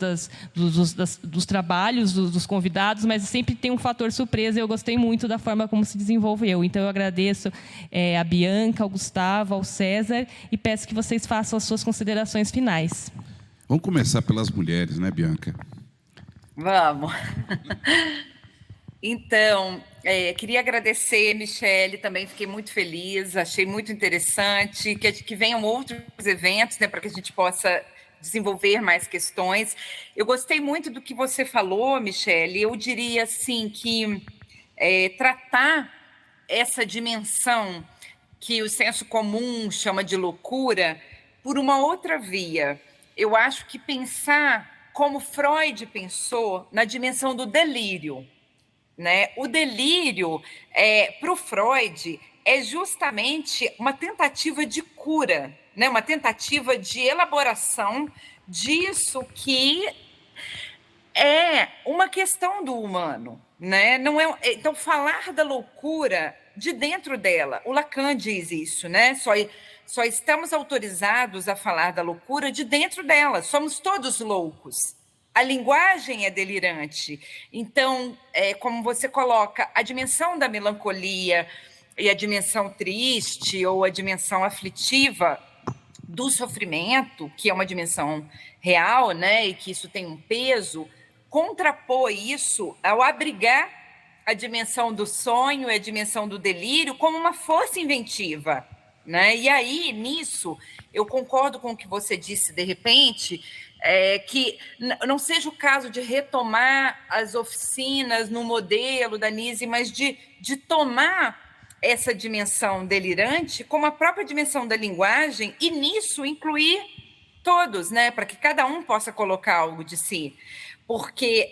dos trabalhos dos convidados, mas sempre tem um fator surpresa. Eu gostei muito da forma como se desenvolveu. Então, eu agradeço a Bianca, ao Gustavo, ao César, e peço que vocês façam as suas considerações finais. Vamos começar pelas mulheres, né, Bianca? Vamos. Então, queria agradecer, Michele, também fiquei muito feliz, achei muito interessante, que venham outros eventos, né, para que a gente possa desenvolver mais questões. Eu gostei muito do que você falou, Michele. Eu diria assim que tratar essa dimensão que o senso comum chama de loucura por uma outra via. Eu acho que pensar como Freud pensou na dimensão do delírio, né? O delírio, para o Freud, é justamente uma tentativa de cura, né? Uma tentativa de elaboração disso que é uma questão do humano, né? Não é, então, falar da loucura de dentro dela, o Lacan diz isso, né? Só estamos autorizados a falar da loucura de dentro dela, somos todos loucos. A linguagem é delirante. Então, como você coloca, a dimensão da melancolia e a dimensão triste ou a dimensão aflitiva do sofrimento, que é uma dimensão real, né, e que isso tem um peso, contrapor isso ao abrigar a dimensão do sonho e a dimensão do delírio como uma força inventiva, né? E aí, nisso, eu concordo com o que você disse, de repente, que não seja o caso de retomar as oficinas no modelo da Nise, mas de tomar essa dimensão delirante como a própria dimensão da linguagem e, nisso, incluir todos, né? Para que cada um possa colocar algo de si. Porque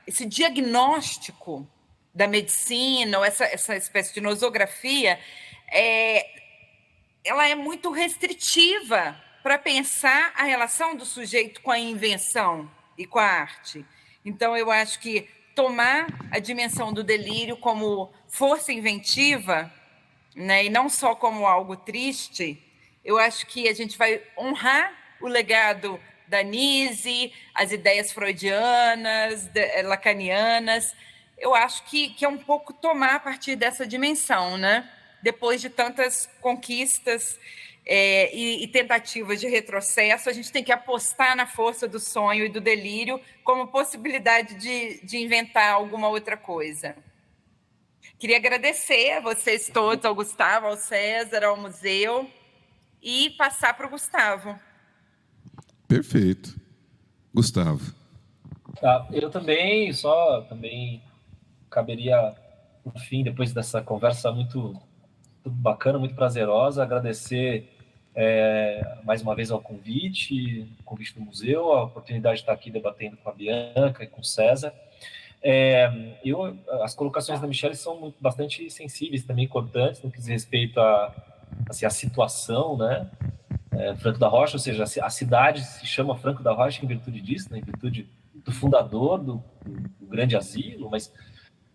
esse diagnóstico da medicina, ou essa espécie de nosografia, ela é muito restritiva para pensar a relação do sujeito com a invenção e com a arte. Então, eu acho que tomar a dimensão do delírio como força inventiva, né, e não só como algo triste, eu acho que a gente vai honrar o legado da Nise, as ideias freudianas, lacanianas. Eu acho que é um pouco tomar a partir dessa dimensão, né? Depois de tantas conquistas e tentativas de retrocesso, a gente tem que apostar na força do sonho e do delírio como possibilidade de inventar alguma outra coisa. Queria agradecer a vocês todos, ao Gustavo, ao César, ao museu, e passar para o Gustavo. Perfeito. Gustavo. Eu também caberia, no fim, depois dessa conversa muito bacana, muito prazerosa, agradecer mais uma vez ao convite do museu, a oportunidade de estar aqui debatendo com a Bianca e com o César. As colocações da Michelle são bastante sensíveis, também importantes, no que diz respeito à situação, né? Franco da Rocha, ou seja, a cidade se chama Franco da Rocha em virtude disso, né? Em virtude do fundador do grande asilo, mas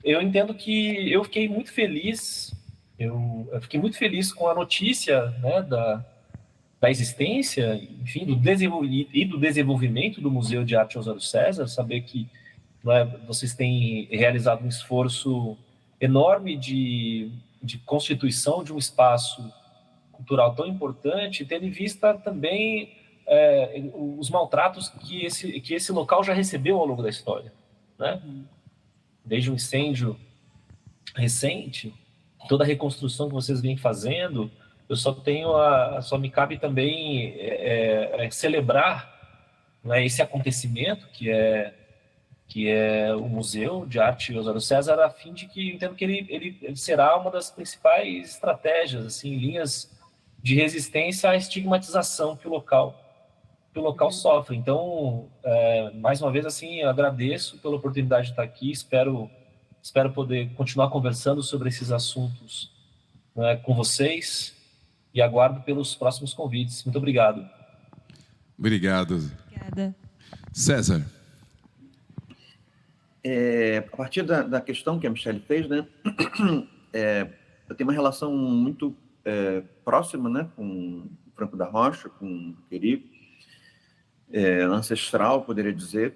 eu entendo que eu fiquei muito feliz, eu fiquei muito feliz com a notícia, né, da existência, enfim, do desenvolvimento do Museu de Arte Osório César, saber que vocês têm realizado um esforço enorme de constituição de um espaço cultural tão importante, tendo em vista também os maltratos que esse local já recebeu ao longo da história, né? Desde um incêndio recente, toda a reconstrução que vocês vêm fazendo, eu só me cabe também celebrar, né, esse acontecimento que é o Museu de Arte Osório César, a fim de que eu entendo que ele será uma das principais estratégias, assim, linhas de resistência à estigmatização que o local sofre. Então, mais uma vez, assim, eu agradeço pela oportunidade de estar aqui, espero poder continuar conversando sobre esses assuntos, né, com vocês, e aguardo pelos próximos convites. Muito obrigado. Obrigado. Obrigada. César. A partir da questão que a Michelle fez, né, eu tenho uma relação muito próxima, né, com Franco da Rocha, com Queri, ancestral, poderia dizer.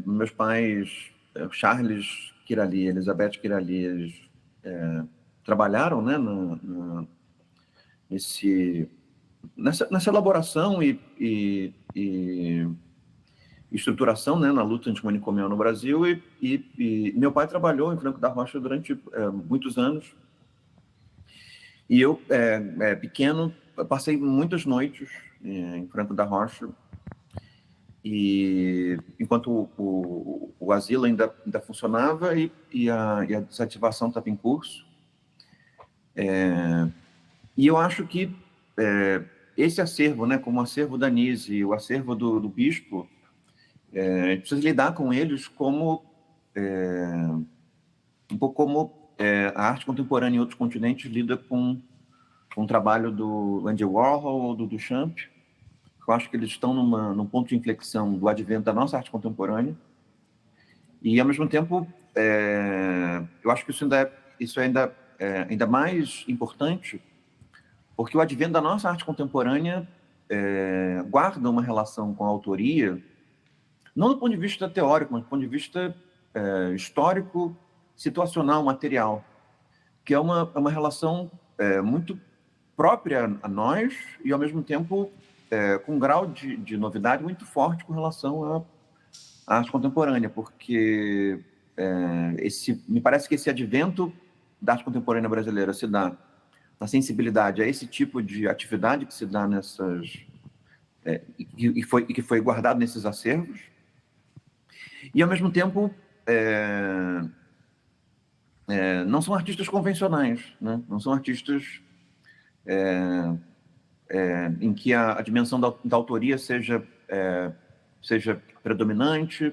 Meus pais, Charles Quirali e Elizabeth Quirali, eles trabalharam, né, nessa elaboração e estruturação, né, na luta antimanicomial no Brasil, e meu pai trabalhou em Franco da Rocha durante muitos anos. E eu, pequeno, passei muitas noites em Franco da Rocha, e enquanto o asilo ainda funcionava e a desativação estava em curso. E eu acho que esse acervo, né, como o acervo da Nise e o acervo do Bispo, a gente precisa lidar com eles como um pouco como a arte contemporânea em outros continentes lida com o trabalho do Andy Warhol ou do Duchamp. Eu acho que eles estão num ponto de inflexão do advento da nossa arte contemporânea. E, ao mesmo tempo, eu acho que isso ainda é ainda mais importante, porque o advento da nossa arte contemporânea guarda uma relação com a autoria, não do ponto de vista teórico, mas do ponto de vista histórico, situacional, material, que é uma relação muito própria a nós e, ao mesmo tempo, com um grau de novidade muito forte com relação à arte contemporânea, porque me parece que esse advento da arte contemporânea brasileira se dá na sensibilidade a esse tipo de atividade que se dá nessas... e que foi guardado nesses acervos, e, ao mesmo tempo, não são artistas convencionais, né? Não são artistas em que a dimensão da autoria seja predominante,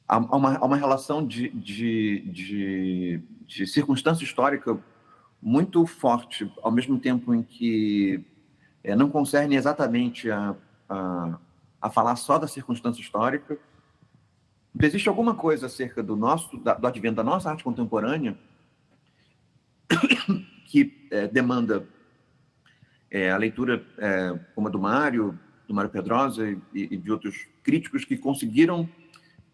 há uma relação de circunstância histórica muito forte, ao mesmo tempo em que não concerne exatamente a falar só da circunstância histórica. Então, existe alguma coisa acerca do advento da nossa arte contemporânea que demanda a leitura como a do Mário Pedrosa e de outros críticos que conseguiram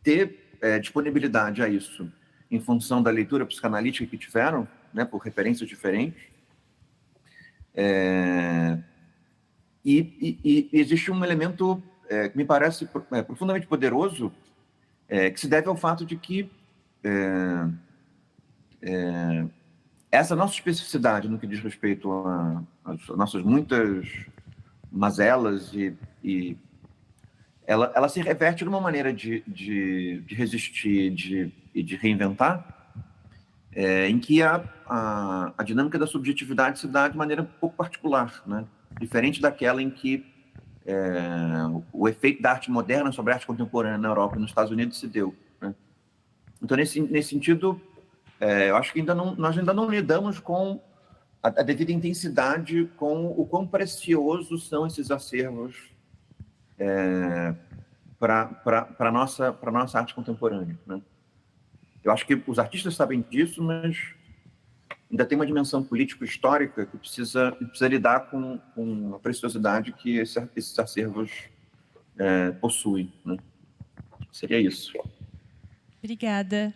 ter disponibilidade a isso em função da leitura psicanalítica que tiveram, né, por referências diferentes. E existe um elemento que me parece profundamente poderoso, que se deve ao fato de que essa nossa especificidade no que diz respeito às nossas muitas mazelas ela se reverte numa maneira de resistir e de reinventar, em que a dinâmica da subjetividade se dá de maneira um pouco particular, né? Diferente daquela em que o efeito da arte moderna sobre a arte contemporânea na Europa e nos Estados Unidos se deu, né? Então, nesse sentido, eu acho que nós ainda não lidamos com a devida intensidade, com o quão preciosos são esses acervos para a nossa arte contemporânea, né? Eu acho que os artistas sabem disso, mas ainda tem uma dimensão político-histórica que precisa lidar com a preciosidade que esses acervos possuem, né? Seria isso. Obrigada.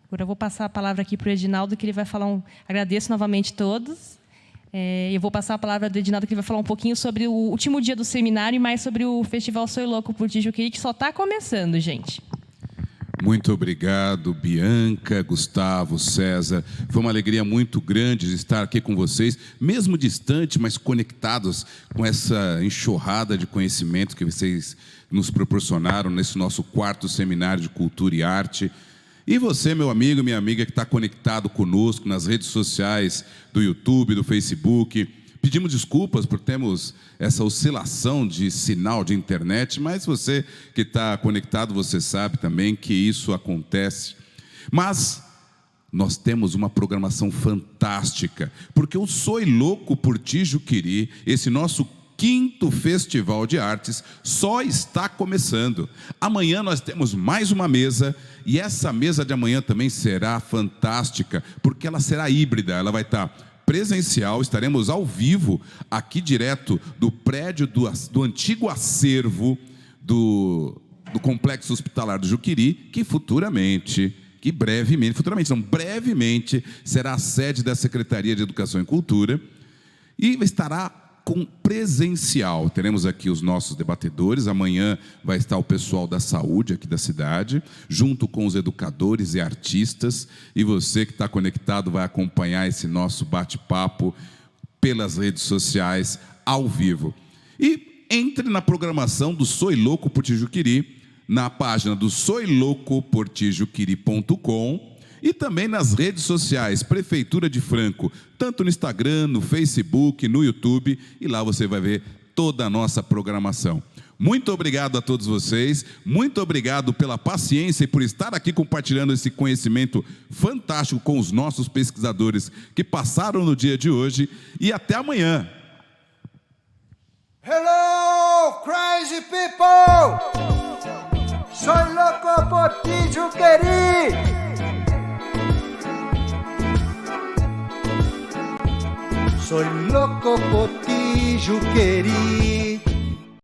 Agora eu vou passar a palavra aqui para o Edinaldo, que ele vai falar agradeço novamente a todos. Eu vou passar a palavra do Edinaldo, que ele vai falar um pouquinho sobre o último dia do seminário e mais sobre o Festival Soy Louco por Tijuquiri, que só está começando, gente. Muito obrigado, Bianca, Gustavo, César. Foi uma alegria muito grande estar aqui com vocês, mesmo distante, mas conectados com essa enxurrada de conhecimento que vocês nos proporcionaram nesse nosso 4º seminário de Cultura e Arte. E você, meu amigo, minha amiga, que está conectado conosco nas redes sociais do YouTube, do Facebook. Pedimos desculpas por termos essa oscilação de sinal de internet, mas você que está conectado, você sabe também que isso acontece. Mas nós temos uma programação fantástica, porque o Soy Louco por Tijuquiri, esse nosso 5º Festival de Artes, só está começando. Amanhã nós temos mais uma mesa, e essa mesa de amanhã também será fantástica, porque ela será híbrida, ela vai estar presencial, estaremos ao vivo, aqui direto do prédio do antigo acervo do Complexo Hospitalar do Juquiri, que brevemente será a sede da Secretaria de Educação e Cultura, e estará com presencial. Teremos aqui os nossos debatedores. Amanhã vai estar o pessoal da saúde aqui da cidade, junto com os educadores e artistas. E você que está conectado vai acompanhar esse nosso bate-papo pelas redes sociais, ao vivo. E entre na programação do Soy Louco por Tijuquiri, na página do soyloucoportijuquiri.com, E também nas redes sociais, Prefeitura de Franco, tanto no Instagram, no Facebook, no YouTube, e lá você vai ver toda a nossa programação. Muito obrigado a todos vocês, muito obrigado pela paciência e por estar aqui compartilhando esse conhecimento fantástico com os nossos pesquisadores que passaram no dia de hoje, e até amanhã. Hello, crazy people! Soy loco por ti, Juqueri! Soy loco por ti, Juqueri.